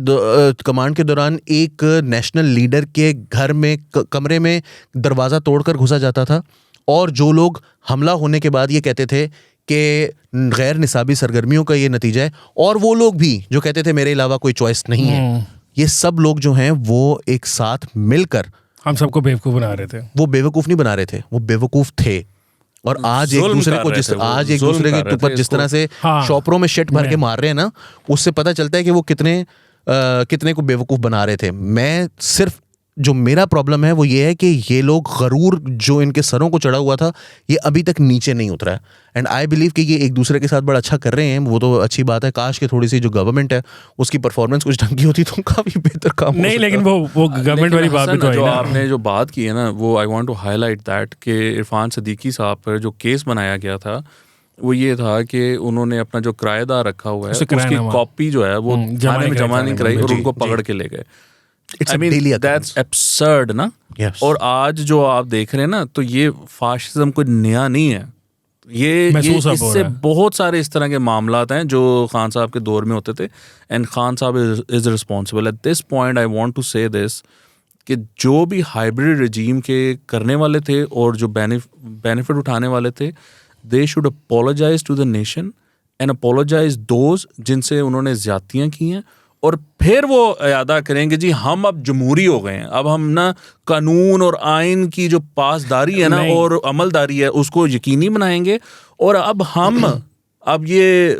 [SPEAKER 1] कमांड के दौरान एक नेशनल लीडर के घर में कमरे में दरवाज़ा तोड़कर घुसा जाता था, और जो लोग हमला होने के बाद ये कहते थे कि गैर निसाबी सरगर्मियों का ये नतीजा है, और वो लोग भी जो कहते थे मेरे अलावा कोई चॉइस नहीं है, ये सब लोग जो हैं वो एक साथ मिलकर
[SPEAKER 3] हम सबको बेवकूफ़ बना रहे थे।
[SPEAKER 1] वो बेवकूफ़ नहीं बना रहे थे, वो बेवकूफ़ थे। और आज एक दूसरे को के ऊपर जिस तरह से शॉपरों में शिट भर के मार रहे हैं ना, उससे पता चलता है कि वो कितने को बेवकूफ़ बना रहे थे। मैं सिर्फ जो मेरा प्रॉब्लम है वो ये है कि ये लोग गरूर जो इनके सरों को चढ़ा हुआ था ये अभी तक नीचे नहीं उतरा है। एंड आई बिलीव कि ये एक दूसरे के साथ बड़ा अच्छा कर रहे हैं, वो तो अच्छी बात है। काश कि थोड़ी सी जो गवर्नमेंट है उसकी परफॉर्मेंस कुछ ढंग की होती तो काफ़ी बेहतर काम
[SPEAKER 3] नहीं, लेकिन वो गवर्नमेंट वाली बात भी तो है
[SPEAKER 2] जो
[SPEAKER 3] ना।
[SPEAKER 2] आपने जो बात की है ना, वो I want to highlight that कि इरफान सदीकी साहब पर जो केस बनाया गया था वो ये था कि उन्होंने अपना जो किराएदार रखा हुआ है उसकी कॉपी जो है वो थाने में जमा नहीं कराई और उनको पकड़ के ले गए। I mean, that's absurd ना।
[SPEAKER 1] Yes.
[SPEAKER 2] और आज जो आप देख रहे हैं ना, तो ये फाशिज्म कोई नया नहीं है, ये इससे बहुत सारे इस तरह के मामलात हैं जो खान साहब के दौर में होते थे। And Khan sahab is responsible at this point. I want to say this कि जो भी हाइब्रिड रजीम के करने वाले थे और जो बेनिफिट उठाने वाले थे, they should apologise to the nation and apologise those जिनसे उन्होंने ज्यादतियाँ की हैं, और फिर वो यादा करेंगे जी हम अब जमहूरी हो गए हैं, अब हम ना कानून और आइन की जो पासदारी है ना और अमलदारी है उसको यकीनी बनाएंगे, और अब हम अब ये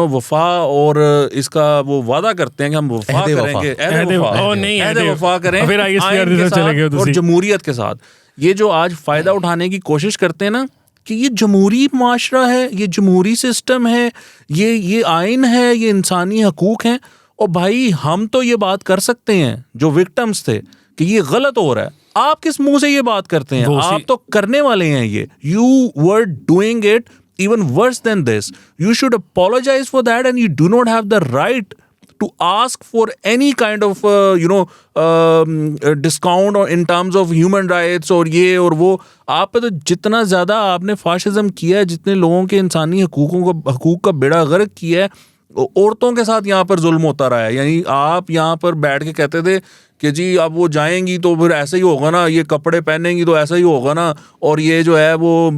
[SPEAKER 2] वफा और इसका वो वादा करते हैं कि हम वफा करेंगे, वफा करें आइन के साथ और जमहूरियत के साथ। ये जो आज फ़ायदा उठाने की कोशिश करते हैं ना कि ये जमहूरी माशरा है, ये जमहूरी सिस्टम है, ये आइन है, ये इंसानी हकूक़ हैं, और भाई हम तो ये बात कर सकते हैं जो विक्टिम्स थे कि ये गलत हो रहा है, आप किस मुंह से ये बात करते हैं? आप तो करने वाले हैं ये। You were doing it even worse than this. You should apologize for that, and you do not have the right to ask for any kind of discount or in terms of human rights और ये और वो। आप पे तो जितना ज़्यादा आपने फाशिज्म किया है, जितने लोगों के इंसानी हकूक़ का बेड़ा गर्क किया है, औरतों के साथ यहाँ पर जुल्म होता रहा है। यानी आप यहाँ पर बैठ के कहते थे कि जी अब वो जाएंगी तो फिर ऐसा ही होगा ना, ये कपड़े पहनेंगी तो ऐसा ही होगा ना, और ये जो है वो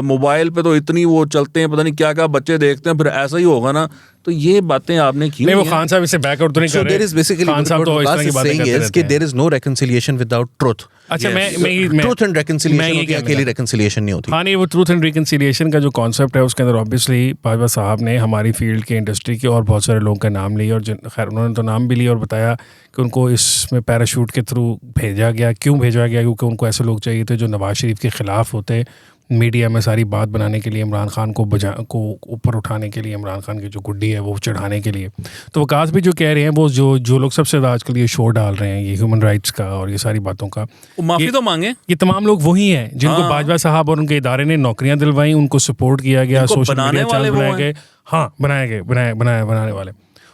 [SPEAKER 2] मोबाइल पे तो इतनी वो चलते हैं, पता नहीं क्या क्या बच्चे देखते हैं, फिर ऐसा ही होगा ना। तो ये बातें आपने की
[SPEAKER 3] नहीं, वो खान साहब इससे बैकआउट तो नहीं कर रहे।
[SPEAKER 1] देयर इज बेसिकली खान साहब तो इस तरह की बातें करते हैं कि there is no reconciliation without truth।
[SPEAKER 3] अच्छा, मैं
[SPEAKER 1] ट्रूथ एंड reconciliation होती है, अकेली reconciliation नहीं होती।
[SPEAKER 3] हाँ नहीं, वो ट्रूथ एंड reconciliation का जो कॉन्सेप्ट है उसके अंदर ऑब्वियसली बाजवा साहब ने हमारी फील्ड के इंडस्ट्री के और बहुत सारे लोगों का नाम लिया, और खैर उन्होंने तो नाम भी लिया और बताया कि उनको इसमें पैराशूट के थ्रू भेजा गया। क्यों भेजा गया? क्योंकि उनको ऐसे लोग चाहिए थे जो नवाज शरीफ के ख़िलाफ़ होते, मीडिया में सारी बात बनाने के लिए, इमरान खान को ऊपर उठाने के लिए, इमरान खान की जो गुड्डी है वो चढ़ाने के लिए। तो वकास भी जो कह रहे हैं, वो जो लोग सबसे ज़्यादा आजकल ये शो डाल रहे हैं, ये ह्यूमन राइट्स का और ये सारी बातों का,
[SPEAKER 2] माफ़ी तो मांगे।
[SPEAKER 3] ये तमाम लोग वही हैं जिनको बाजवा साहब और उनके इदारे ने नौकरियां दिलवाई, उनको सपोर्ट किया गया, सोशल मीडिया चैनल बनाए गए। हाँ, बनाने वाले।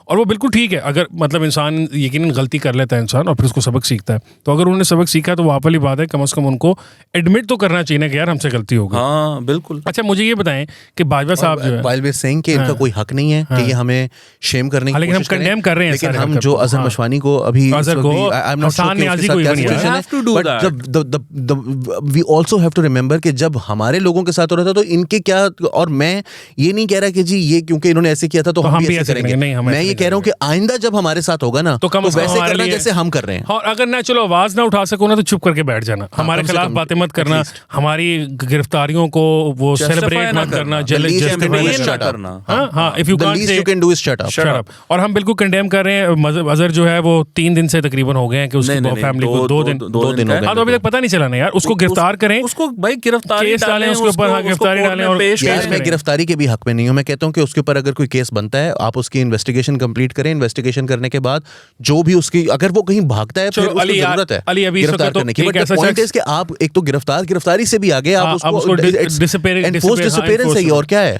[SPEAKER 3] और वो बिल्कुल ठीक है, अगर मतलब इंसान यकीनन गलती कर लेता है इंसान और फिर उसको सबक सीखता है, तो अगर उन्होंने सबक सीखा तो वहाँ वाली बात है, कम से कम उनको एडमिट तो करना चाहिए ना कि यार हमसे गलती हो गई।
[SPEAKER 2] हाँ बिल्कुल।
[SPEAKER 3] अच्छा, मुझे ये बताएं कि बाजवा साहब जो है
[SPEAKER 1] while we're saying कि इनका कोई हक नहीं है कि ये हमें शेम करने की
[SPEAKER 3] लेकिन हम कंडेम कर रहे हैं,
[SPEAKER 1] लेकिन हम जो अजहर मशवानी को अभी we also have to remember कि जब हमारे लोगों के साथ हो रहा था तो इनके क्या, और मैं ये नहीं कह रहा कि जी ये क्योंकि इन्होंने ऐसे किया था तो हम भी ऐसे करेंगे। मैं ये कह रहा हूँ कि आइंदा जब हमारे साथ होगा ना तो वैसे करना जैसे हम कर रहे हैं।
[SPEAKER 3] और अगर ना चलो आवाज ना उठा सको ना तो चुप करके बैठ जाना, हमारे खिलाफ बातें मत करना, हमारी गिरफ्तारियों को वो सेलिब्रेट मत करना,
[SPEAKER 2] करना।
[SPEAKER 3] हाँ, if you
[SPEAKER 1] can do is shut
[SPEAKER 3] up. और हम बिल्कुल कंडेम कर रहे हैं। अजहर जो है वो 3 दिन से तकरीबन हो गए हैं कि उसकी फैमिली को 2 दिन हो गए, तो अभी तक पता नहीं चला ना यार। उसको गिरफ्तार करें,
[SPEAKER 2] उसको भाई गिरफ्तारी डालें,
[SPEAKER 3] उसके ऊपर गिरफ्तारी डालें। और
[SPEAKER 1] मैं गिरफ्तारी के भी हक में नहीं हूँ। मैं कहता हूँ कि उसके ऊपर अगर कोई केस बनता है, आप उसकी इन्वेस्टिगेशन कंप्लीट करें। इन्वेस्टिगेशन करने के बाद जो भी उसकी, अगर वो कहीं भागता है फिर उसको जरूरत है गिरफ्तार करने की। बट पॉइंट इज कि आप एक तो गिरफ्तारी से भी आगे आप उसको डिसअपीयरेंस है, और क्या है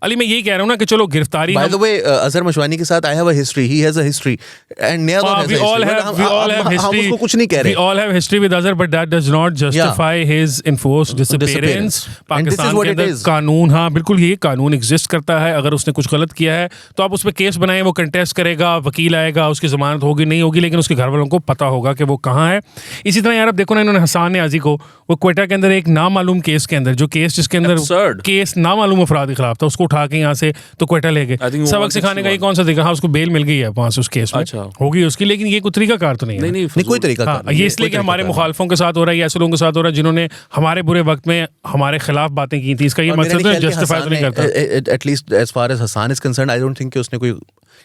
[SPEAKER 3] अली मैं यही कह रहा हूँ ना कि चलो गिरफ्तारी
[SPEAKER 1] by the way Azhar Mashwani के साथ I have a history, he has a history and नया दौर
[SPEAKER 3] we all have history.
[SPEAKER 1] हम उसको कुछ नहीं कह रहे.
[SPEAKER 3] We all have history with Azhar, but that does not justify his enforced disappearance. Pakistan के अंदर कानून, हाँ बिल्कुल ये कानून एग्जिस्ट करता है. अगर उसने कुछ गलत किया है तो आप उस पर केस बनाएं, वो कंटेस्ट करेगा, वकील आएगा, उसकी जमानत होगी नहीं होगी, लेकिन उसके घर वालों को पता होगा कि वो कहाँ है. इसी तरह यार अब देखो ना, इन्होंने हसान नियाजी को वो क्वेटा के अंदर एक नामालूम केस के अंदर, जो केस जिसके अंदर केस नामालूम अफराद के खिलाफ था, उसको उठा के यहाँ से तो क्वेटा ले गए. सबक सिखाने का ये कौन सा देखा. हाँ उसको बेल मिल गई है वहाँ से उस केस में होगी उसकी, लेकिन ये कोई तरीका कार तो नहीं है.
[SPEAKER 1] नहीं कोई तरीका कार नहीं.
[SPEAKER 3] ये इसलिए कि हमारे मुखालफों के साथ हो रहा है, ऐसे लोगों के साथ हो रहा है जिन्होंने हमारे बुरे वक्त में हमारे खिलाफ बातें की थी. इसका ये मतलब जस्टिफाई नहीं करता.
[SPEAKER 1] At least as far as Hassan is concern, I don't think कि उसने कोई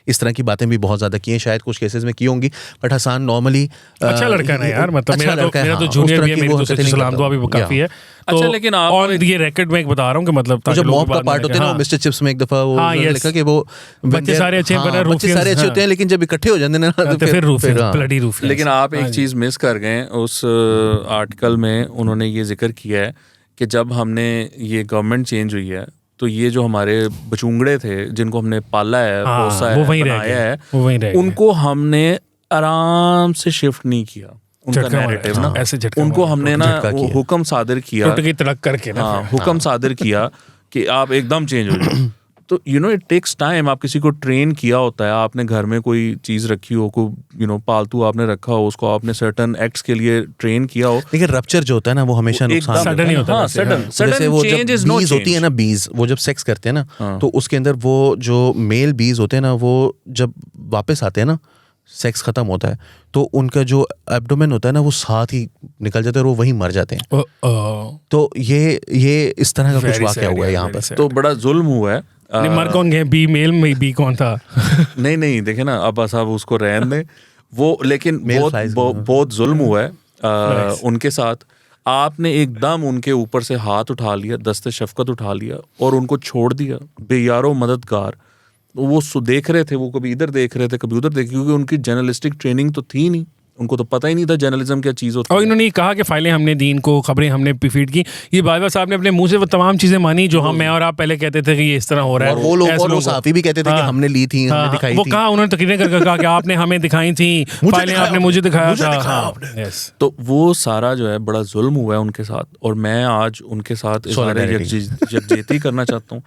[SPEAKER 1] इस तरह की बातें भी बहुत ज्यादा की हैं. शायद कुछ केसेस में की होंगी, बट हसान नॉर्मली
[SPEAKER 3] अच्छा लड़का है ना यार. मतलब मेरा तो जूनियर भी है, मेरी तो सलाम दुआ भी काफी है.
[SPEAKER 2] अच्छा लेकिन आप
[SPEAKER 3] और ये रैकेट में एक बता रहा हूँ कि मतलब
[SPEAKER 1] जो मॉब का पार्ट होते हैं ना, मिस्टर चिप्स में एक दफा वो लिखा कि वो
[SPEAKER 3] बच्चे सारे अच्छे
[SPEAKER 1] होते हैं, लेकिन जब इकट्ठे हो जाते हैं ना
[SPEAKER 3] तो फिर ब्लडी रूफियंस.
[SPEAKER 2] लेकिन आप एक चीज मिस कर गए उस आर्टिकल में. उन्होंने ये जिक्र किया है कि जब हमने ये गवर्नमेंट चेंज हुई है तो ये जो हमारे बचूंगड़े थे जिनको हमने पाला है, पोसा है, बनाया है, उनको हमने आराम से शिफ्ट नहीं किया. उनका नैरेटिव ना ऐसे उनको हमने ना हुक्म सादर किया,
[SPEAKER 3] तड़क करके ना
[SPEAKER 2] हुक्म सादर किया कि आप एकदम चेंज हो जाओ. तो you know it takes time. आप किसी को ट्रेन किया होता है, आपने घर में कोई चीज रखी हो, कोई यू नो पालतू आपने रखा हो, उसको आपने सर्टेन एक्ट्स के लिए ट्रेन किया हो,
[SPEAKER 1] लेकिन रप्चर जो होता है ना वो हमेशा नुकसान
[SPEAKER 3] सडन ही होता है.
[SPEAKER 1] जैसे वो जब बीज होती है ना, बीज वो जब सेक्स करते हैं ना तो उसके अंदर वो जो मेल बीज होते हैं ना, वो जब वापस आते हैं ना, सेक्स खत्म होता है तो उनका जो एब्डोमेन होता है ना वो साथ ही निकल जाता है और वो वहीं मर जाते हैं. तो ये इस तरह का कुछ वाकया हुआ है यहाँ पर.
[SPEAKER 2] तो बड़ा जुल्म हुआ है.
[SPEAKER 3] मर कौन गए, बी मेल में बी कौन था?
[SPEAKER 2] नहीं देखे ना, अब बस आप उसको रहने दें वो. लेकिन बहुत जुल्म हुआ है उनके साथ. आपने एकदम उनके ऊपर से हाथ उठा लिया, दस्ते शफकत उठा लिया और उनको छोड़ दिया बेयारो मददगार. वो देख रहे थे, वो कभी इधर देख रहे थे कभी उधर देख, क्योंकि उनकी जर्नलिस्टिक ट्रेनिंग तो थी नहीं, उनको तो पता ही नहीं था जर्नलिज्म क्या चीज़ होती है.
[SPEAKER 3] और इन्होंने कहा कि फाइलें हमने दी इनको, खबरें हमने फीड की. ये बाजवा साहब ने अपने मुंह से वो तमाम चीजें मानी जो मैं और आप पहले कहते थे कि ये इस तरह हो रहा है.
[SPEAKER 1] और वो लोग साफी भी कहते थे कि हमने ली थी, हमने दिखाई थी.
[SPEAKER 3] वो कहा उन्होंने तकरीरें करके कहा कि आपने हमें दिखाई थी फाइलें, आपने मुझे दिखाया था.
[SPEAKER 2] तो वो सारा जो है बड़ा जुल्म हुआ है उनके साथ. और मैं आज उनके साथ यकजहती करना चाहता हूँ.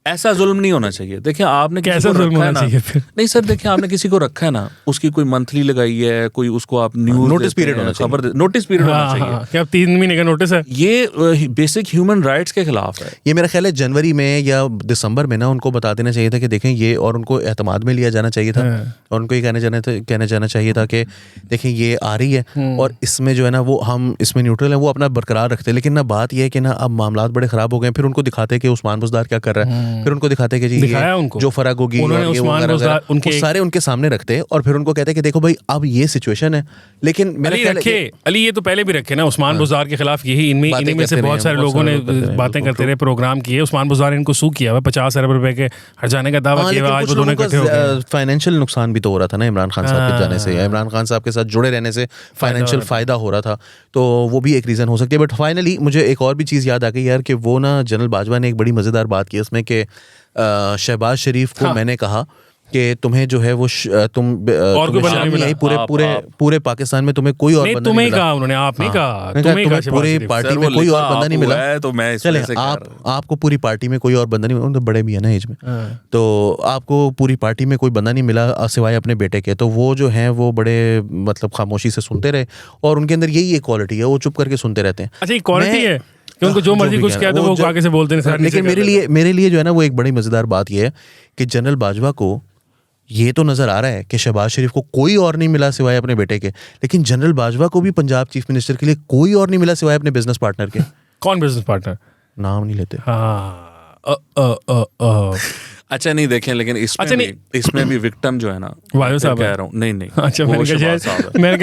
[SPEAKER 2] ऐसा जुल्म नहीं होना चाहिए. देखिए आपने
[SPEAKER 3] कैसा जुल्म होना चाहिए फिर?
[SPEAKER 2] नहीं सर, देखिए आपने किसी को रखा है ना, उसकी कोई मंथली लगाई है, कोई उसको आप न्यूज़
[SPEAKER 1] नोटिस पीरियड होना चाहिए.
[SPEAKER 2] खबर नोटिस पीरियड होना चाहिए.
[SPEAKER 3] क्या 3 महीने का नोटिस है?
[SPEAKER 2] ये बेसिक ह्यूमन राइट्स के खिलाफ है.
[SPEAKER 1] ये मेरा ख्याल है जनवरी में या दिसंबर में ना उनको बता देना चाहिए था कि देखें ये, और उनको एतमाद में लिया जाना चाहिए था और उनको ये कहना जाना चाहिए था कि देखें ये आ रही है और इसमें जो है ना वो हम इसमें न्यूट्रल है, वो अपना बरकरार रखते. लेकिन ना बात यह है कि ना अब मामला बड़े खराब हो गए. फिर उनको दिखाते कि उस्मान बुज़दार क्या कर रहा है, फिर उनको दिखाते
[SPEAKER 3] दिखाया उनको
[SPEAKER 1] जो फराग होगी उनके सारे उनके सामने रखते और फिर उनको कहते कि देखो भाई अब ये सिचुएशन है. लेकिन
[SPEAKER 3] अली ये तो पहले भी रखे ना उस्मान बुज़दार के खिलाफ. यही इनमें में से बहुत सारे लोगों ने बातें करते रहे, प्रोग्राम किए. उस्मान बुज़दार इनको सू किया हुआ 50 अरब रुपए के हर्जाने का दावा किया. आज वो दोनों इकट्ठे हो गए.
[SPEAKER 1] फाइनेंशियल नुकसान भी तो हो रहा था ना इमरान खान साहब के जाने से, या इमरान खान साहब के साथ जुड़े रहने से फाइनेंशियल फायदा हो रहा था. तो वो भी एक रीजन हो सकती है. बट फाइनली मुझे एक और भी चीज़ याद आ गई यार कि वो ना जनरल बाजवा ने एक बड़ी मज़ेदार बात की उसमें कि शहबाज शरीफ को मैंने कहा कि तुम्हें जो है वो तुम
[SPEAKER 3] और कोई बंदा नहीं मिला
[SPEAKER 1] पूरे पाकिस्तान में तुम्हें कोई और बंदा नहीं मिला.
[SPEAKER 3] तुम्हें कहा उन्होंने, आप नहीं कहा. तुम्हें
[SPEAKER 1] पूरी पार्टी में कोई और बंदा नहीं मिला.
[SPEAKER 2] तो मैं
[SPEAKER 1] चले आपको पूरी पार्टी में कोई और बंदा नहीं मिला. तो बड़े भी है ना एज में, तो आपको पूरी पार्टी में कोई बंदा नहीं मिला सिवाय अपने बेटे के. तो वो जो है वो बड़े मतलब खामोशी से सुनते रहे और उनके अंदर यही एक क्वालिटी है, वो चुप करके सुनते रहते हैं.
[SPEAKER 3] अच्छा, ये क्वालिटी है कि उनको जो मर्जी कुछ किया तो वो आगे से बोलते हैं.
[SPEAKER 1] लेकिन मेरे लिए जो है ना वो एक बड़ी मजेदार बात ये है कि जनरल बाजवा को ये तो नजर आ रहा है कि शहबाज शरीफ को कोई और नहीं मिला सिवाय अपने बेटे के, लेकिन जनरल बाजवा को भी पंजाब चीफ मिनिस्टर के लिए कोई और नहीं मिला सिवाय अपने बिजनेस पार्टनर के.
[SPEAKER 3] कौन बिजनेस पार्टनर?
[SPEAKER 1] नाम नहीं लेते.
[SPEAKER 2] अच्छा नहीं देखें, लेकिन इसमें भी विक्टिम जो है ना,
[SPEAKER 3] वायो साहब
[SPEAKER 2] कह रहा हूँ. नहीं
[SPEAKER 3] अच्छा, मैंने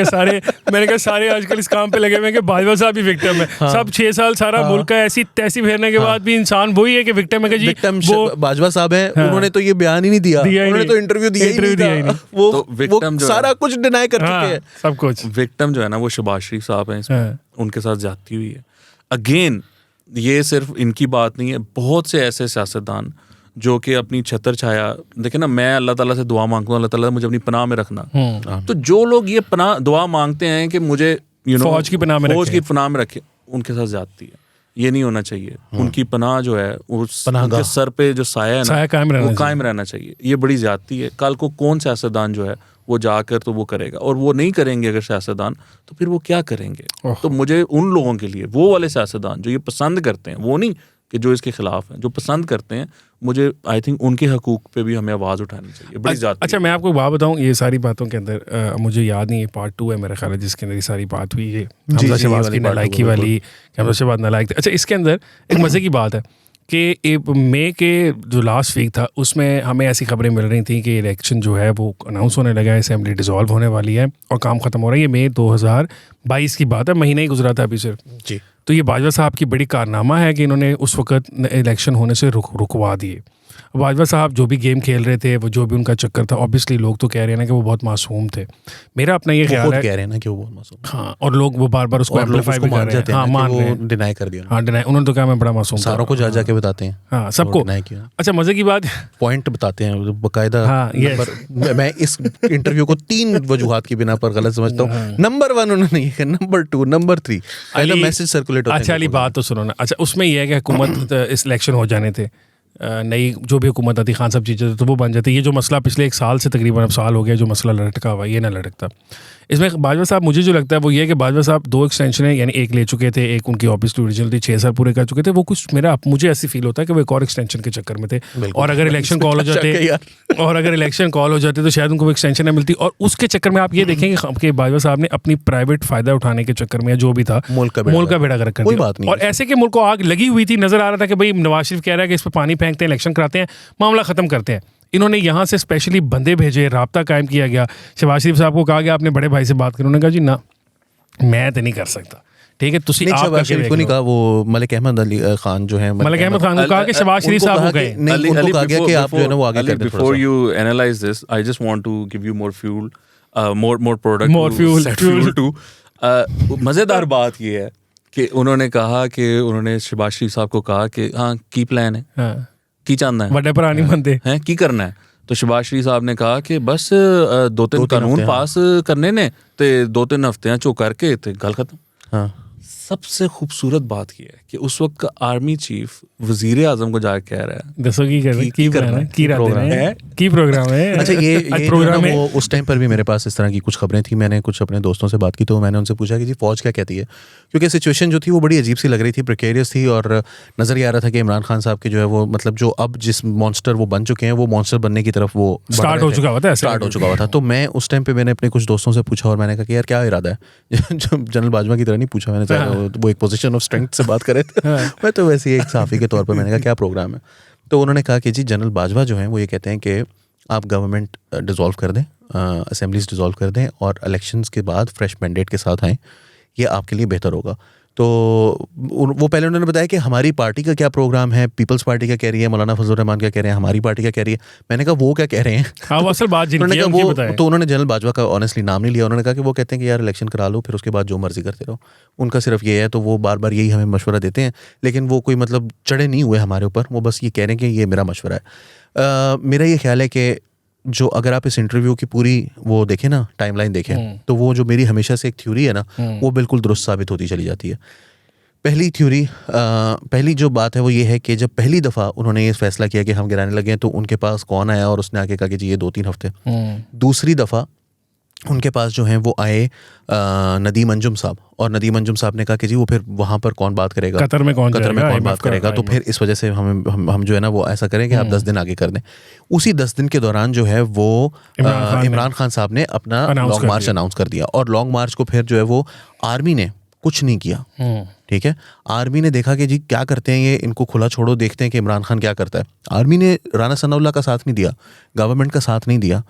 [SPEAKER 3] कहा सारे आजकल इस काम पे लगे हुए हैं कि बाजवा साहब भी विक्टिम है. सब 6 साल सारा मुल्क का ऐसी तैसी फेरने के बाद भी इंसान वही है कि विक्टिम है. जी
[SPEAKER 1] वो बाजवा साहब है, उन्होंने तो ये बयान ही नहीं दिया, उन्होंने तो इंटरव्यू दिया ही नहीं. वो सारा कुछ डिनाई कर चुके हैं,
[SPEAKER 3] सब कुछ.
[SPEAKER 2] विक्टिम जो है ना वो शहबाज शरीफ साहब हैं. उनके साथ ज्यादती हुई है. अगेन ये सिर्फ इनकी बात नहीं है, बहुत से ऐसे सियासतदान जो कि अपनी छतर छाया, देखे ना, मैं अल्लाह ताला से दुआ मांगता हूँ, अल्लाह ताला मुझे अपनी पनाह में रखना। तो जो लोग ये पनाह दुआ मांगते हैं कि मुझे
[SPEAKER 3] फौज की पनाह में
[SPEAKER 2] रखे, उनके साथ ज्यादती है, ये नहीं होना चाहिए। उनकी पनाह जो है उनके सर पे जो साया है ना, वो कायम रहना चाहिए। ये बड़ी ज्यादती है। कल को कौन सियासतदान जो है वो जाकर तो वो करेगा, और वो नहीं करेंगे अगर सियासतदान, तो फिर वो क्या करेंगे? तो मुझे उन लोगों के लिए, वो वाले सियासतदान जो ये पसंद करते हैं, वो नहीं कि जो इसके खिलाफ हैं, जो पसंद करते हैं, मुझे आई थिंक उनके हकूक पे भी हमें आवाज़ उठानी चाहिए। बड़ी ज़्यादा।
[SPEAKER 3] अच्छा, मैं आपको बात बताऊं, ये सारी बातों के अंदर मुझे याद नहीं, ये पार्ट 2 है मेरा ख्याल है, जिसके अंदर ये सारी बात हुई है हमजा शहबाज की नालायकी वाली, हमजा शहबाज नालायक थे। अच्छा, इसके अंदर एक मज़े की बात है कि मई के जो लास्ट वीक था उसमें हमें ऐसी खबरें मिल रही थी कि इलेक्शन जो है वो अनाउंस होने लगा है, असेंबली डिसॉल्व होने वाली है और काम ख़त्म हो रहा है। ये मई 2022 की बात है, महीना ही गुजरा था अभी सिर्फ
[SPEAKER 1] जी।
[SPEAKER 3] तो ये बाजवा साहब की बड़ी कारनामा है कि इन्होंने उस वक्त इलेक्शन होने से रुकवा दिए। बाजवा साहब जो भी गेम खेल रहे थे, वो जो भी उनका चक्कर था, ऑब्वियसली लोग तो कह रहे हैं ना कि वो बहुत मासूम थे। मेरा अपना ये ख्याल है,
[SPEAKER 1] कह रहे हैं ना कि वो बहुत मासूम,
[SPEAKER 3] हाँ, और लोग वो बार बार उसको एम्प्लीफाई भी कर रहे हैं, हाँ, मान रहे हैं,
[SPEAKER 1] डिनाई कर दिया,
[SPEAKER 3] हाँ, डिनाई, उन्होंने तो कहा मैं बड़ा मासूम,
[SPEAKER 1] सारों को जा के बताते हैं,
[SPEAKER 3] हाँ, सबको। अच्छा, मजे की बात,
[SPEAKER 1] पॉइंट बताते हैं बाकायदा।
[SPEAKER 3] हाँ,
[SPEAKER 1] मैं इस इंटरव्यू को 3 वजूहात की बिना पर गलत समझता हूँ। नंबर 1 उन्होंने ये, नंबर 2, नंबर 3 पहला मैसेज सर्कुलेट होता है।
[SPEAKER 3] अच्छा, वाली बात तो सुनो ना। अच्छा, उसमें ये है कि हुकूमत इस इलेक्शन हो जाने थे, नई जो भी हुकूमत आती, खान साहब चीज़ें तो वो बन जाती। ये जो मसला पिछले 1 साल से तकरीबन, अब साल हो गया जो मसला लटका हुआ, ये ना लटकता। इसमें बाजवा साहब, मुझे जो लगता है वो ये है कि बाजवा साहब 2 एक्सटेंशनें, यानी एक ले चुके थे, एक उनकी ऑफिस की ओरिजिनल थी, 6 साल पूरे कर चुके थे। वो कुछ मुझे ऐसी फील होता है कि वो एक और एक्सटेंशन के चक्कर में थे, और अगर इलेक्शन कॉल हो जाते तो शायद उनको एक्सटेंशन न मिलती। और उसके चक्कर में आप ये देखेंगे कि बाजवा साहब ने अपनी प्राइवेट फ़ायदा उठाने के चक्कर में, जो भी था, मुल्क का बेड़ा गर्क कर दिया। और ऐसे कि मुल्क को आग लगी हुई थी, नज़र आ रहा था कि भाई नवाज शरीफ कह रहा है कि इस पर पानी फेंकते हैं, इलेक्शन कराते हैं, मामला ख़त्म करते हैं। इन्होंने यहाँ से स्पेशली बंदे भेजे, राब्ता कायम किया गया। शहबाज शरीफ साहब को कहा गया अपने बड़े भाई से बात करो, उन्होंने कहा जी ना, मैं तो नहीं कर सकता, ठीक है, तुसी आप
[SPEAKER 1] शहबाज शरीफ को नहीं कहा, वो मलिक अहमद अली खान जो है,
[SPEAKER 3] मलिक अहमद खान को कहा कि शहबाज शरीफ साहब हो गए,
[SPEAKER 1] उनको कहा गया कि आप जो है ना वो आगे कर दें।
[SPEAKER 2] Before you analyse this, I just want to give you more fuel, more product,
[SPEAKER 3] more fuel
[SPEAKER 2] too. मज़ेदार बात ये है कि उन्होंने कहा कि उन्होंने शहबाज शरीफ साहब को कहा कि हाँ, की प्लान है, की चाहना है,
[SPEAKER 3] बड़े पुरानी बंदे
[SPEAKER 2] हैं, की करना है। तो शहबाज शरीफ साहब ने कहा कि बस 2-3 कानून पास करने ने ते 2-3 हफ्ते चो करके ते गल खत्म।
[SPEAKER 1] हाँ।
[SPEAKER 2] सबसे खूबसूरत बात ये है कि उस वक्त का आर्मी चीफ वजीर आजम को जाकर कह रहा है,
[SPEAKER 3] दसो की प्रोग्राम है।
[SPEAKER 1] अच्छा, ये प्रोग्राम है। उस टाइम पर भी मेरे पास इस तरह की कुछ खबरें थी, मैंने कुछ अपने दोस्तों से बात की, तो मैंने उनसे पूछा कि जी फौज क्या कहती है, क्योंकि सिचुएशन जो थी वो बड़ी अजीब सी लग रही थी, प्रिकेरियस थी, और नजर आ रहा था कि इमरान खान साहब के जो है वो, मतलब जो अब जिस मॉन्स्टर वो बन चुके हैं, वो मॉन्स्टर बनने की तरफ वो
[SPEAKER 3] स्टार्ट हो चुका हुआ
[SPEAKER 1] था। तो मैं उस टाइम पे मैंने अपने कुछ दोस्तों से पूछा, और मैंने कहा कि यार क्या इरादा है। जनरल बाजवा की तरह नहीं पूछा मैंने, चाहे वो एक पोजीशन ऑफ स्ट्रेंथ से बात करे थे, मैं तो वैसे एक साफी के तौर पर मैंने कहा क्या प्रोग्राम है। तो उन्होंने कहा कि जी जनरल बाजवा जो हैं वो ये कहते हैं कि आप गवर्नमेंट डिसॉल्व कर दें, असेंबलीज डिसॉल्व कर दें, और इलेक्शंस के बाद फ्रेश मैंडेट के साथ आएँ, ये आपके लिए बेहतर होगा। तो वो पहले उन्होंने बताया कि हमारी पार्टी का क्या प्रोग्राम है, पीपल्स पार्टी का कह रही है, मौलाना फजलुर रहमान क्या कह रहे हैं, हमारी पार्टी का कह रही है। मैंने कहा वो क्या कह रहे हैं,
[SPEAKER 3] हाँ, वो असल बात
[SPEAKER 1] उन्होंने कहा वो, तो उन्होंने जनरल बाजवा का ऑनेस्टली नाम नहीं लिया। उन्होंने कहा कि वो कहते हैं कि यार इलेक्शन करा लो, फिर उसके बाद जो मर्जी करते रहो, उनका सिर्फ ये है। तो वो बार बार यही हमें मशवरा देते हैं, लेकिन वो कोई मतलब चढ़े नहीं हुए हमारे ऊपर, वो बस ये कह रहे हैं कि ये मेरा मशवरा है। मेरा ये ख्याल है कि जो अगर आप इस इंटरव्यू की पूरी वो देखें ना, टाइमलाइन देखें, तो वो जो मेरी हमेशा से एक थ्योरी है ना, वो बिल्कुल दुरुस्त साबित होती चली जाती है। पहली थ्योरी, पहली जो बात है वो ये है कि जब पहली दफ़ा उन्होंने ये फैसला किया कि हम गिराने लगे हैं, तो उनके पास कौन आया और उसने आके कहा कि जी ये 2-3 हफ्ते। दूसरी दफ़ा उनके पास जो हैं वो आए नदीम अंजुम साहब, और नदीम अंजुम साहब ने कहा कि जी वो फिर वहाँ पर कौन बात करेगा,
[SPEAKER 3] कतर में कौन
[SPEAKER 1] बात करेगा, तो फिर इस वजह से हम जो है ना वो ऐसा करें कि आप 10 दिन आगे कर दें। उसी 10 दिन के दौरान जो है वो इमरान खान साहब ने अपना लॉन्ग मार्च अनाउंस कर दिया, और लॉन्ग मार्च को फिर जो है वो आर्मी ने कुछ नहीं किया। ठीक है, आर्मी ने देखा कि जी क्या करते हैं ये, इनको खुला छोड़ो, देखते हैं कि इमरान खान क्या करता है। आर्मी ने राना सनाउल्लाह का साथ नहीं दिया, गवर्नमेंट का साथ नहीं दिया।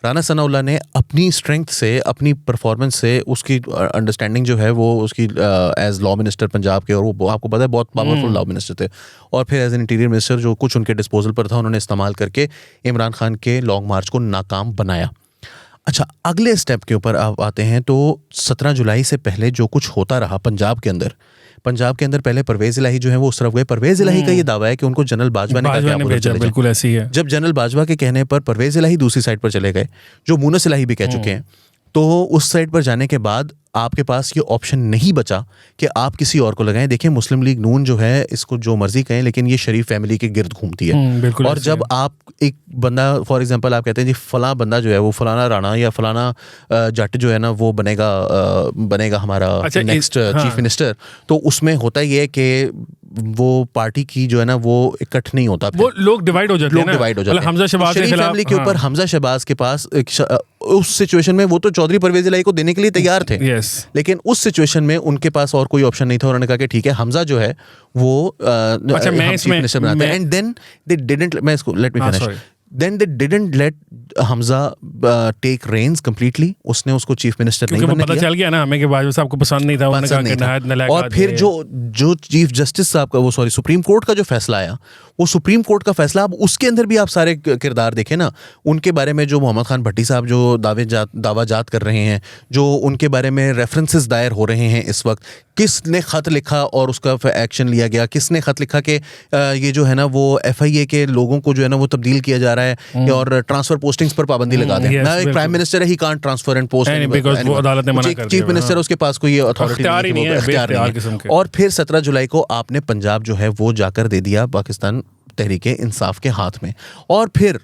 [SPEAKER 1] राना सनाउल्लाह ने अपनी स्ट्रेंथ से, अपनी परफॉर्मेंस से, उसकी अंडरस्टैंडिंग जो है वो उसकी एज लॉ मिनिस्टर पंजाब के, और वो आपको पता है बहुत पावरफुल लॉ मिनिस्टर थे, और फिर एज एन इंटीरियर मिनिस्टर जो कुछ उनके डिस्पोजल पर था, उन्होंने इस्तेमाल करके इमरान खान के लॉन्ग मार्च को नाकाम बनाया। अच्छा, अगले स्टेप के ऊपर आप आते हैं तो 17 जुलाई से पहले जो कुछ होता रहा पंजाब के अंदर, पंजाब के अंदर पहले परवेज इलाही जो है वो उस तरफ गए। परवेज इलाही का ये दावा है कि उनको जनरल बाजवा ने कहा कि आप उधर चले जाएं।
[SPEAKER 3] बिल्कुल ऐसी है।
[SPEAKER 1] जब जनरल बाजवा के कहने पर परवेज इलाही दूसरी साइड पर चले गए, जो मूनस इलाही भी कह चुके हैं, तो उस साइड पर जाने के बाद आपके पास ये ऑप्शन नहीं बचा कि आप किसी और को लगाएं। देखिए मुस्लिम लीग नून जो है, इसको जो मर्जी कहें, लेकिन ये शरीफ फैमिली के गिर्द घूमती है। और जब आप एक बंदा, फॉर एग्जांपल आप कहते हैं जी फलां बंदा जो है वो फलाना राणा या फलाना जट जो है ना वो बनेगा हमारा नेक्स्ट चीफ मिनिस्टर, तो उसमें होता ये है कि वो पार्टी की जो है ना वो इकट्ठ नहीं होता,
[SPEAKER 3] वो लोग डिवाइड हो जाते हैं। हमजा शहबाज के खिलाफ
[SPEAKER 1] फैमिली के ऊपर हमजा शहबाज के पास उस सिचुएशन में वो तो चौधरी परवेज इलाही को देने के लिए तैयार थे, लेकिन उस सिचुएशन में उनके पास और कोई ऑप्शन नहीं था। उन्होंने कहा कि ठीक है हमजा जो है वो चीफ मिनिस्टर बनाते हैं। एंड देन दे डिडंट, मैं इसको let me finish, then they didn't let Hamza take reins completely. उसने उसको चीफ मिनिस्टर नहीं बनने दिया।
[SPEAKER 3] पता चल गया ना हमें कि बाजवा साहब को पसंद नहीं था, उन्होंने कहा कि नहायत नलायक।
[SPEAKER 1] और फिर जो चीफ जस्टिस साहब का सुप्रीम कोर्ट का जो फैसला आया, वो सुप्रीम कोर्ट का फैसला, अब उसके अंदर भी आप सारे किरदार देखें ना, उनके बारे में जो मोहम्मद खान भट्टी साहब जो दावाजात कर रहे हैं, जो उनके बारे में रेफरेंसेस दायर हो रहे हैं इस वक्त, किसने खत लिखा और उसका एक्शन लिया गया, किसने खत लिखा कि ये जो है ना वो FIA के लोगों को जो है ना वो तब्दील किया जा रहा है और ट्रांसफर पोस्टिंग्स पर पाबंदी लगा दें। ना एक प्राइम मिनिस्टर है, he can't transfer and post,
[SPEAKER 3] अदालत ने मना कर दिया।
[SPEAKER 1] चीफ मिनिस्टर उसके पास कोई अथॉरिटी नहीं है। और फिर 17 जुलाई को आपने पंजाब जो है वो जाकर दे दिया पाकिस्तान तहरीके इंसाफ के हाथ में। और फिर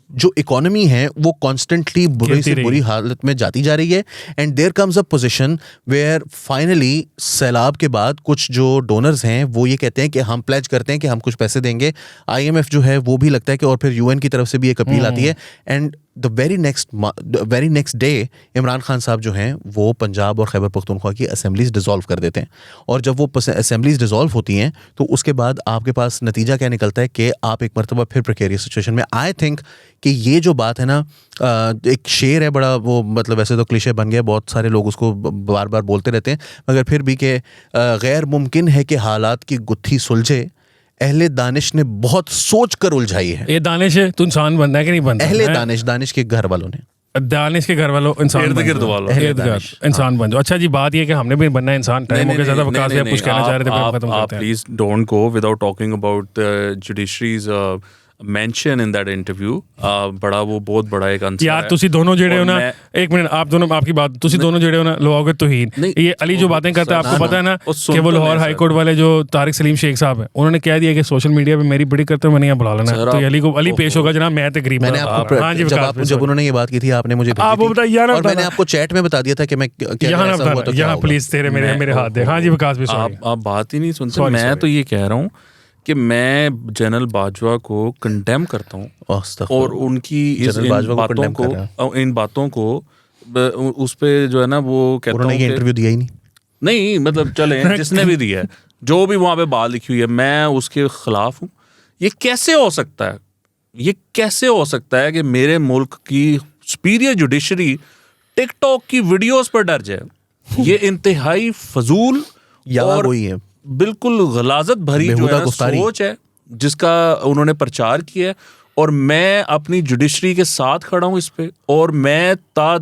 [SPEAKER 1] जो इकोनॉमी है वो कॉन्स्टेंटली बुरी से बुरी हालत में जाती जा रही है। And there comes a position where finally सैलाब के बाद कुछ जो डोनर्स हैं वो ये कहते हैं कि हम प्लेज करते हैं कि हम कुछ पैसे देंगे। IMF जो है वो भी लगता है कि, और फिर UN की तरफ से भी एक अपील आती है। And the very next day Imran Khan साहब जो हैं वो पंजाब और खैबर पख्तूनख्वा की असेंबलीज डिसॉल्व कर देते हैं। और जब वो असेंबलीज डिसॉल्व होती हैं तो उसके बाद आपके पास नतीजा क्या निकलता है कि आप एक मरतबा फिर प्रिकेरियस सिचुएशन में। आई थिंक कि ये जो बात है ना, एक शेर है बड़ा, वो मतलब वैसे तो क्लीशे बन गया, बहुत सारे लोग उसको बार बार बोलते रहते हैं, मगर फिर भी कि गैर मुमकिन है कि हालात की गुत्थी सुलझे, अहले दानिश ने बहुत सोच कर उलझाई है।
[SPEAKER 3] ये दानिश है, तू इंसान बनना है कि नहीं बनना?
[SPEAKER 1] अहले दानिश के घर वालों ने,
[SPEAKER 3] दानिश के घर वालों इंसान इंसान बन जाओ। अच्छा जी, बात ये कि हमने भी बनना है इंसान। टाइम हो गया ज़्यादा, विकास भाई कुछ कहना चाह रहे थे,
[SPEAKER 2] आप please don't go without talking about judiciaries mention in that interview। बड़ा वो बहुत बड़ा एक आंसर
[SPEAKER 3] यार तुसी दोनों जेड़े हो ना, एक मिनट, आप दोनों, आपकी बात, तुसी दोनों जेड़े हो ना लोगे तोहीन। ये अली जो बातें करता है, आपको पता है ना कि वो लाहौर हाई कोर्ट वाले जो तारिक सलीम शेख साहब हैं, उन्होंने कह दिया कि सोशल मीडिया पे मेरी बड़ी करते हो, मैंने यहाँ बुला लेना। तो अली पेश होगा जनाब, मैं तो गरीब।
[SPEAKER 1] मैंने आपको जब उन्होंने ये बात की थी, आपने मुझे और मैंने आपको चैट में बता दिया था कि मैं
[SPEAKER 3] यहाँ प्लीज तेरे मेरे हाथ दे। हाँ जी विकास भी,
[SPEAKER 2] आप बात ही नहीं सुनते। मैं तो ये कह रहा हूँ कि मैं जनरल बाजवा को कंडेम करता हूँ और उनकी इन बातों को उस पे जो है ना वो कहता हूँ,
[SPEAKER 1] इंटरव्यू दिया ही
[SPEAKER 2] नहीं मतलब चले जिसने भी दिया है, जो भी वहाँ पे बात लिखी हुई है, मैं उसके खिलाफ हूँ। ये कैसे हो सकता है, ये कैसे हो सकता है कि मेरे मुल्क की सुपीरियर जुडिशरी टिकटॉक की वीडियोस पर डर जाए? ये इंतहाई फजूल और
[SPEAKER 1] वही है,
[SPEAKER 2] बिल्कुल गलाजत भरी जो है सोच है जिसका उन्होंने प्रचार किया है। और मैं अपनी जुडिशरी के साथ खड़ा हूं इस पे, और मैं ता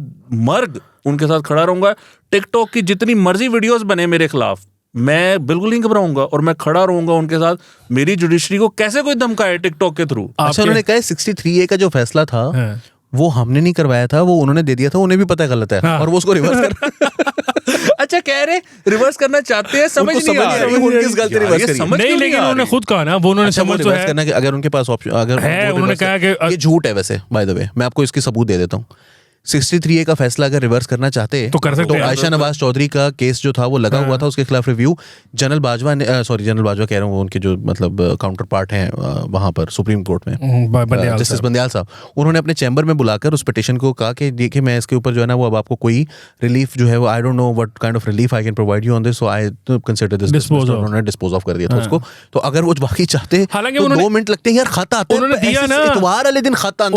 [SPEAKER 2] मर्ग उनके साथ खड़ा रहूंगा। टिकटॉक की जितनी मर्जी वीडियोस बने मेरे खिलाफ, मैं बिल्कुल नहीं घबराऊंगा और मैं खड़ा रहूंगा उनके साथ। मेरी जुडिशरी को कैसे कोई धमकाए टिकटॉक के थ्रू?
[SPEAKER 1] अच्छा, उन्होंने कहा 63A का जो फैसला था वो हमने नहीं करवाया था, वो उन्होंने दे दिया था, उन्हें भी पता है गलत है और वो उसको रिवर्स कर
[SPEAKER 2] अच्छा कह रहे रिवर्स करना चाहते हैं, समझ नहीं आ रहा
[SPEAKER 1] उनकी गलती रिवर्स करी
[SPEAKER 3] नहीं, लेकिन उन्होंने खुद कहा ना, वो उन्होंने समझ तो है
[SPEAKER 1] करना कि अगर उनके पास ऑप्शन, अगर
[SPEAKER 3] है, उन्होंने कहा कि
[SPEAKER 1] ये झूठ है। वैसे बाय द वे मैं आपको इसकी सबूत दे देता हूँ। 63A का फैसला अगर रिवर्स करना चाहते
[SPEAKER 3] तो कर सकते हैं।
[SPEAKER 1] आयशा नवाज चौधरी का केस जो था वो लगा हुआ था, उसके खिलाफ रिव्यू जनरल बाजवा ने, जनरल बाजवा कह रहा हूँ, उनके जो मतलब काउंटर पार्ट हैं वहाँ पर सुप्रीम कोर्ट में, जस्टिस बंदयाल साहब, उन्होंने अपने चैम्बर में बुलाकर उस पिटिशन को कहा कि देखिए मैं इसके ऊपर जो है ना वो अब आपको कोई रिलीफ जो है वो, I don't know what kind of relief I can provide you on this, so I consider this. उन्होंने डिस्पोज ऑफ कर दिया था उसको। तो अगर वो बाकी चाहते तो 2 मिनट लगते हैं यार, खाता आता है इतवार वाले दिन, खाता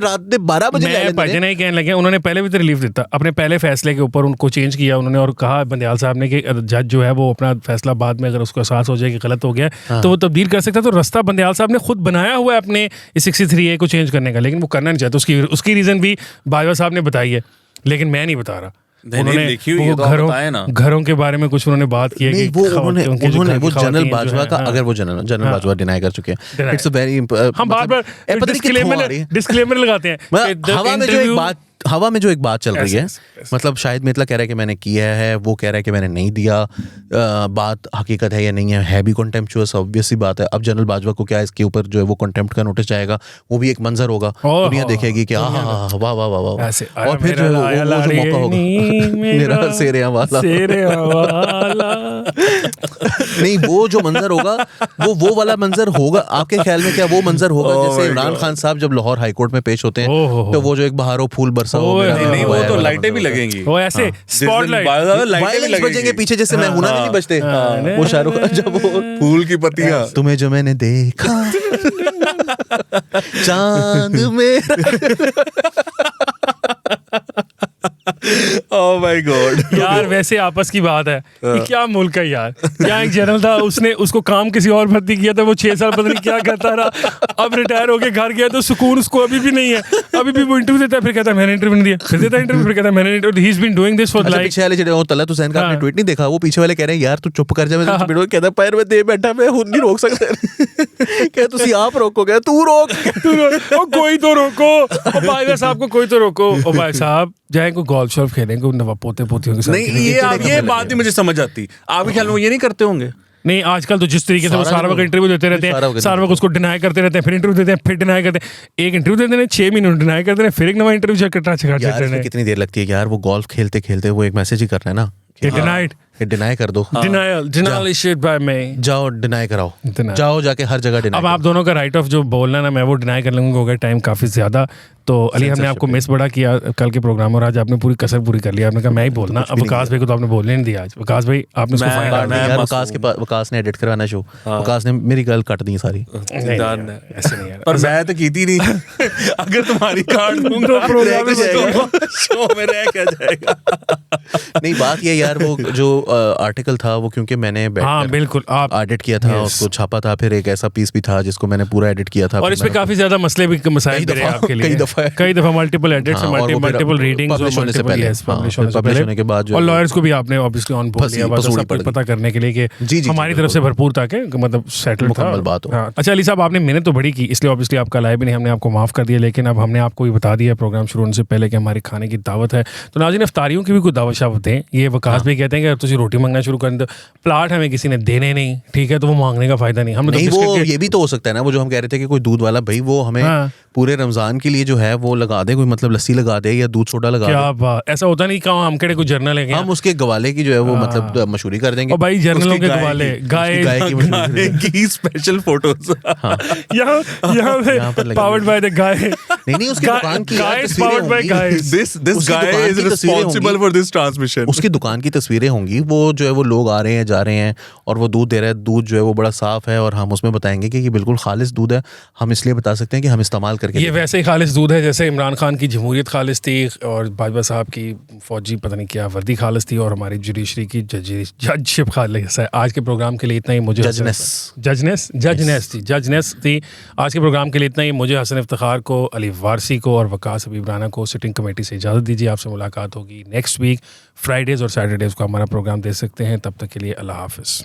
[SPEAKER 1] रात 12 बजे
[SPEAKER 3] उन्होंने पहले भी तो रिलीफ देता, अपने पहले फैसले के ऊपर उनको चेंज किया उन्होंने, और कहा बंदयाल साहब ने कि जज जो है वो अपना फैसला बाद में अगर उसको एहसास हो जाए कि गलत हो गया तो वो तब्दील कर सकता है। तो रास्ता बंदयाल साहब ने खुद बनाया हुआ है अपने 63A को चेंज करने का, लेकिन वो करना नहीं चाहते। उसकी रीज़न भी बाजवा साहब ने बताई है, लेकिन मैं नहीं बता रहा। घरों के बारे में कुछ उन्होंने बात की है कि
[SPEAKER 1] वो जनरल बाजवा का, अगर वो जनरल बाजवा डिनाई कर चुके हैं, इट्स अ वेरी
[SPEAKER 3] हम बार-बार डिस्क्लेमर लगाते हैं।
[SPEAKER 1] हवा में जो एक बात चल रही है, मतलब शाहिद मेतला कह रहा है कि मैंने किया है, वो कह रहा है कि मैंने नहीं दिया, बात हकीकत है या नहीं है भी कॉन्टेम्प्चुअस, ऑब्वियस सी बात है। अब जनरल बाजवा को क्या इसके ऊपर जो है वो कॉन्टेम्प्ट का नोटिस जाएगा, वो भी एक मंजर होगा, दुनिया देखेगी कि वाह वाह वाह वाह, और फिर जो मौका होगा मेरा सेरे वाला नहीं, वो जो मंजर होगा वो वाला मंजर होगा। आपके ख्याल में क्या वो मंजर होगा जैसे इमरान खान साहब जब लाहौर हाई कोर्ट में पेश होते हैं, तो वो जो एक बहारो फूल बरसा
[SPEAKER 2] नहीं, वो तो लाइटें भी लगेंगी,
[SPEAKER 3] वो ऐसे स्पॉटलाइट
[SPEAKER 1] वायलेंस बजेंगे पीछे, जैसे मैं हूं ना नहीं बजते वो शाहरुख जब वो
[SPEAKER 2] फूल की पत्तियां,
[SPEAKER 1] तुम्हें जो मैंने देखा चांद मेरा
[SPEAKER 2] ओह माय गॉड
[SPEAKER 3] यार, वैसे आपस की बात है कि क्या मुल्क है यार। यहाँ एक जनरल था, उसने उसको काम किसी और भर्ती किया था, वो 6 साल पता नहीं क्या करता रहा, अब रिटायर होके घर गया तो सुकून उसको अभी भी नहीं है। अभी भी वो इंटरव्यू देता है, फिर कहता है मैंने इंटरव्यू नहीं दिया, फिर देता है इंटरव्यू, फिर कहता है मैंने interview. He is been doing this for like.
[SPEAKER 1] पीछे वाले जो तलत हुसैन का आपने ट्वीट नहीं देखा, वो पीछे वाले कह रहे हैं यार तू चुप कर जा, मैं वीडियो कहता पैर में दे बैठा, मैं खुद नहीं रोक सकता। क्या तुसी आप रोकोगे, तू रोक
[SPEAKER 3] कोई तो रोको, भाई साहब को कोई तो रोको। ओ भाई साहब जाए को गोल्फ शॉल्फ खेलेंगे पोते पोतियों के साथ।
[SPEAKER 2] नहीं, ये बात नहीं मुझे समझ आती, आपके ख्याल में वो ये नहीं करते होंगे?
[SPEAKER 3] नहीं, आजकल तो जिस तरीके से वो सारा वक्त इंटरव्यू देते रहते हैं, सारा वक्त उसको डिनाई करते रहते हैं, फिर इंटरव्यू देते हैं, फिर डिनाई करते हैं, एक इंटरव्यू देते हैं 6 महीने डिनाई करते हैं, फिर एक नया इंटरव्यू चेक करते हैं।
[SPEAKER 1] कितनी देर लगती है यार, वो गोल्फ खेलते खेलते वो एक मैसेज ही कर रहे हैं ना, डिनाई कर दो,
[SPEAKER 3] डिनायल इज शिट बाय मी,
[SPEAKER 1] जाओ डिनाई कराओ, जाओ जाके हर जगह डिनाई।
[SPEAKER 3] अब आप दोनों का राइट ऑफ जो बोलना ना, मैं वो डिनाई कर लूंगा, हो गया टाइम काफी ज्यादा। तो अली, हमने आपको मिस बड़ा किया कल के प्रोग्राम, और आज आपने पूरी कसर पूरी कर लिया। आपने कहा मैं ही बोलना, अब वकास भाई को तो आपने बोलने नहीं दिया आज। वकास भाई आपने उसको फाइन,
[SPEAKER 1] वकास ने एडिट करवाना शो, वकास ने मेरी गल कट दी सारी।
[SPEAKER 3] ऐसे नहीं यार,
[SPEAKER 2] पर मैं तो की थी नहीं। अगर तुम्हारी काट दूंगा प्रोग्राम शो में रह क्या जाएगा।
[SPEAKER 1] नहीं, बात ये यार, वो जो आर्टिकल था वो क्योंकि मैंने
[SPEAKER 3] बिल्कुल आप
[SPEAKER 1] एडिट किया था, उसको छापा था, फिर एक ऐसा पीस भी था जिसको मैंने पूरा एडिट किया था,
[SPEAKER 3] और इसमें काफी ज्यादा मसले भी मसाइल भी रहे आपके लिए, कई दफा multiple edits, multiple readings,
[SPEAKER 1] publish होने से पहले के बाद,
[SPEAKER 3] और लॉयर्स को भी आपने ऑब्वियसली ऑन बोल दिया सब कुछ पता करने के लिए कि हमारी तरफ से भरपूर था कि मतलब सेटल था
[SPEAKER 1] बात हो।
[SPEAKER 3] अच्छा अली साहब, आपने मेहनत तो बड़ी की, इसलिए ऑब्वियसली आपका लाइव भी नहीं, हमने आपको माफ कर दिया, लेकिन अब हमने आपको भी बता दिया प्रोग्राम शुरू होने से पहले कि हमारी खाने की दावत है, तो नाज़रीन इफ्तारियों की भी कोई दावत शावत दें। ये वकास भी कहते हैं कि तुझे रोटी मांगना शुरू कर दो, प्लाट हमें किसी ने देने नहीं, ठीक है, तो वो मांगने का फायदा नहीं। हम
[SPEAKER 1] नहीं, वो ये भी तो हो सकता है ना, वो जो हम कह रहे थे कि कोई दूध वाला भाई वो हमें पूरे रमजान के लिए जो है वो लगा दे, कोई मतलब लस्सी लगा दे या दूध सोडा लगा दे।
[SPEAKER 3] क्या बात, ऐसा होता नहीं कहाँ हम केड़े कोई जर्नल है, हम
[SPEAKER 1] उसके गवाले की जो है वो मतलब मशहूरी कर देंगे।
[SPEAKER 3] और भाई जर्नलों के गवाले गाय
[SPEAKER 2] की स्पेशल फोटोज
[SPEAKER 3] यहाँ पे पावर्ड बाय द गाय।
[SPEAKER 1] नहीं, उसकी दुकान की
[SPEAKER 3] powered by guy,
[SPEAKER 2] this guy is responsible for this transmission.
[SPEAKER 1] उसकी दुकान की तस्वीरें होंगी, वो जो है वो लोग आ रहे हैं जा रहे हैं और वो दूध दे रहे हैं, दूध जो है वो बड़ा साफ है, और हम उसमें बताएंगे कि ये बिल्कुल खालिस दूध है। हम इसलिए बता सकते हैं कि हम इस्तेमाल करके,
[SPEAKER 3] ये वैसे ही खालिस दूध है जैसे इमरान खान की जमहूरियत खालिस थी, और बाजवा साहब की फौजी पता नहीं क्या वर्दी खालिस थी, और हमारी जुडिशरी की जजशिप खालिस है। आज के प्रोग्राम के लिए इतना ही। मुझे जजनेस थी। आज के प्रोग्राम के लिए इतना ही। मुझे हसन इफ्तिखार को, अली वारसी को और वकास हबीब राना को सिटिंग कमेटी से इजाज़त दीजिए। आपसे मुलाकात होगी नेक्स्ट वीक। फ्राइडेज़ और सैटरडेज़ को हमारा प्रोग्राम देख सकते हैं। तब तक के लिए अल्लाह हाफ़िज़।